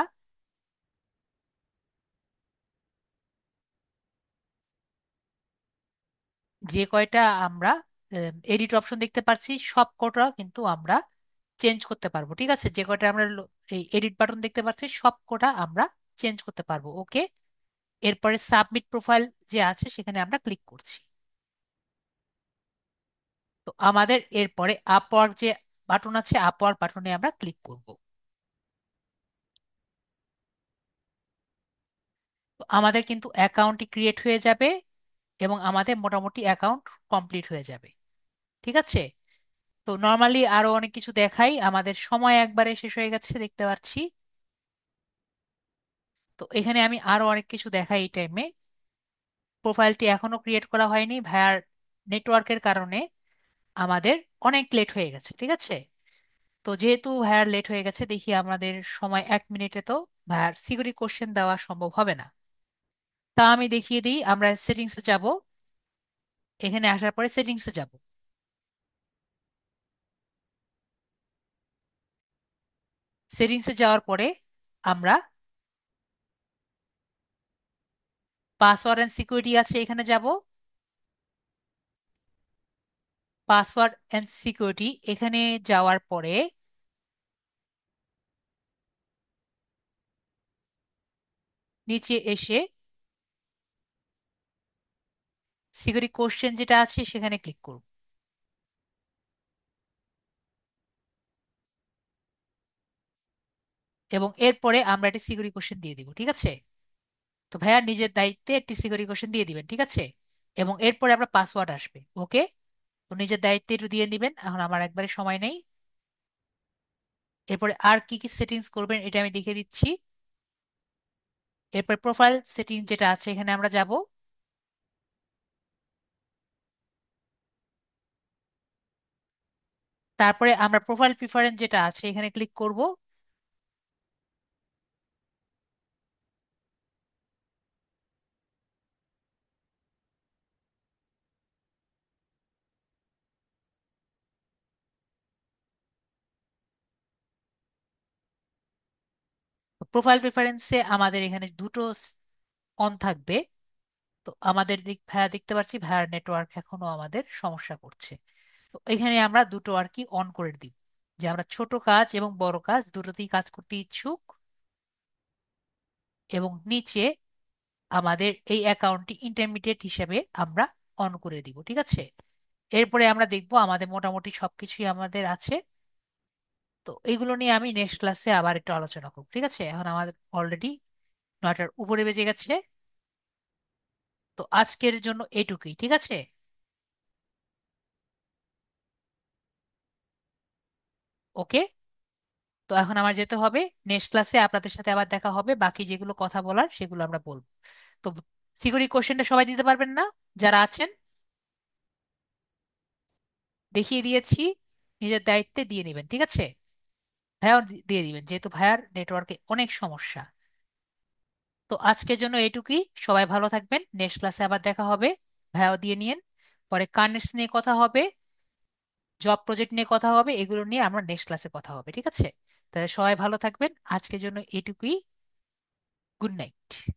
যে কয়টা আমরা এডিট অপশন দেখতে পাচ্ছি, সব কটা কিন্তু আমরা চেঞ্জ করতে পারবো। ঠিক আছে, যে কয়টা আমরা এই এডিট বাটন দেখতে পাচ্ছি সব কটা আমরা চেঞ্জ করতে পারবো। ওকে, এরপরে সাবমিট প্রোফাইল যে আছে সেখানে আমরা ক্লিক করছি। তো আমাদের এরপরে আপওয়ার্ক যে বাটন আছে, আপওয়ার্ক বাটনে আমরা ক্লিক করব। তো আমাদের কিন্তু অ্যাকাউন্টটি ক্রিয়েট হয়ে যাবে এবং আমাদের মোটামুটি অ্যাকাউন্ট কমপ্লিট হয়ে যাবে। ঠিক আছে, তো নর্মালি আরো অনেক কিছু দেখাই, আমাদের সময় একবারে শেষ হয়ে গেছে দেখতে পাচ্ছি। তো এখানে আমি আরো অনেক কিছু দেখাই এই টাইমে। প্রোফাইলটি এখনো ক্রিয়েট করা হয়নি ভাইয়ার নেটওয়ার্কের কারণে, আমাদের অনেক লেট হয়ে গেছে। ঠিক আছে, তো যেহেতু ভাইয়ার লেট হয়ে গেছে, দেখি আমাদের সময় 1 মিনিটে তো ভাইয়ার সিকিউরিটি কোশ্চেন দেওয়া সম্ভব হবে না। তা আমি দেখিয়ে দিই, আমরা সেটিংসে যাব। এখানে আসার পরে সেটিংসে যাব। সেটিংসে যাওয়ার পরে আমরা পাসওয়ার্ড এন্ড সিকিউরিটি আছে, এখানে যাব। পাসওয়ার্ড এন্ড সিকিউরিটি এখানে যাওয়ার পরে নিচে এসে সিকিউরিটি কোশ্চেন যেটা আছে সেখানে ক্লিক করব। এবং এরপরে আমরা একটি সিকিউরিটি কোশ্চেন দিয়ে দিব। ঠিক আছে, তো ভাইয়া নিজের দায়িত্বে একটি সিকিউরিটি কোশ্চেন দিয়ে দিবেন। ঠিক আছে, এবং এরপরে আমরা পাসওয়ার্ড আসবে। ওকে, তো নিজের দায়িত্বে একটু দিয়ে দিবেন, এখন আমার একবারে সময় নেই। এরপরে আর কি কি সেটিংস করবেন এটা আমি দেখিয়ে দিচ্ছি। এরপর প্রোফাইল সেটিংস যেটা আছে এখানে আমরা যাব। তারপরে আমরা প্রোফাইল প্রিফারেন্স যেটা আছে এখানে ক্লিক করব। প্রোফাইল প্রিফারেন্সে আমাদের এখানে দুটো অন থাকবে। তো আমাদের দিক ভাইয়া দেখতে পাচ্ছি ভাইয়ার নেটওয়ার্ক এখনো আমাদের সমস্যা করছে। তো এখানে আমরা দুটো আর কি অন করে দিব, যে আমরা ছোট কাজ এবং বড় কাজ দুটোতেই কাজ করতে ইচ্ছুক। এবং নিচে আমাদের এই অ্যাকাউন্টটি ইন্টারমিডিয়েট হিসেবে আমরা অন করে দিব। ঠিক আছে, এরপরে আমরা দেখব আমাদের মোটামুটি সবকিছুই আমাদের আছে। তো এগুলো নিয়ে আমি নেক্সট ক্লাসে আবার একটু আলোচনা করব। ঠিক আছে, এখন আমাদের অলরেডি 9টার উপরে বেজে গেছে। তো আজকের জন্য এটুকুই। ঠিক আছে, ওকে। তো এখন আমার যেতে হবে, নেক্সট ক্লাসে আপনাদের সাথে আবার দেখা হবে, বাকি যেগুলো কথা বলার সেগুলো আমরা বলবো। তো সিকিউরিটি কোশ্চেনটা সবাই দিতে পারবেন না যারা আছেন? দেখিয়ে দিয়েছি, নিজের দায়িত্বে দিয়ে নেবেন। ঠিক আছে, ভাইয়াও দিয়ে দিবেন, যেহেতু ভাইয়ার নেটওয়ার্কে অনেক সমস্যা। তো আজকের জন্য এটুকুই। সবাই ভালো থাকবেন, নেক্সট ক্লাসে আবার দেখা হবে। ভাইও দিয়ে নিয়েন। পরে কানেক্টস নিয়ে কথা হবে, জব প্রজেক্ট নিয়ে কথা হবে, এগুলো নিয়ে আমরা নেক্সট ক্লাসে কথা হবে, ঠিক আছে? তাহলে সবাই ভালো থাকবেন, আজকের জন্য এটুকুই। Good night.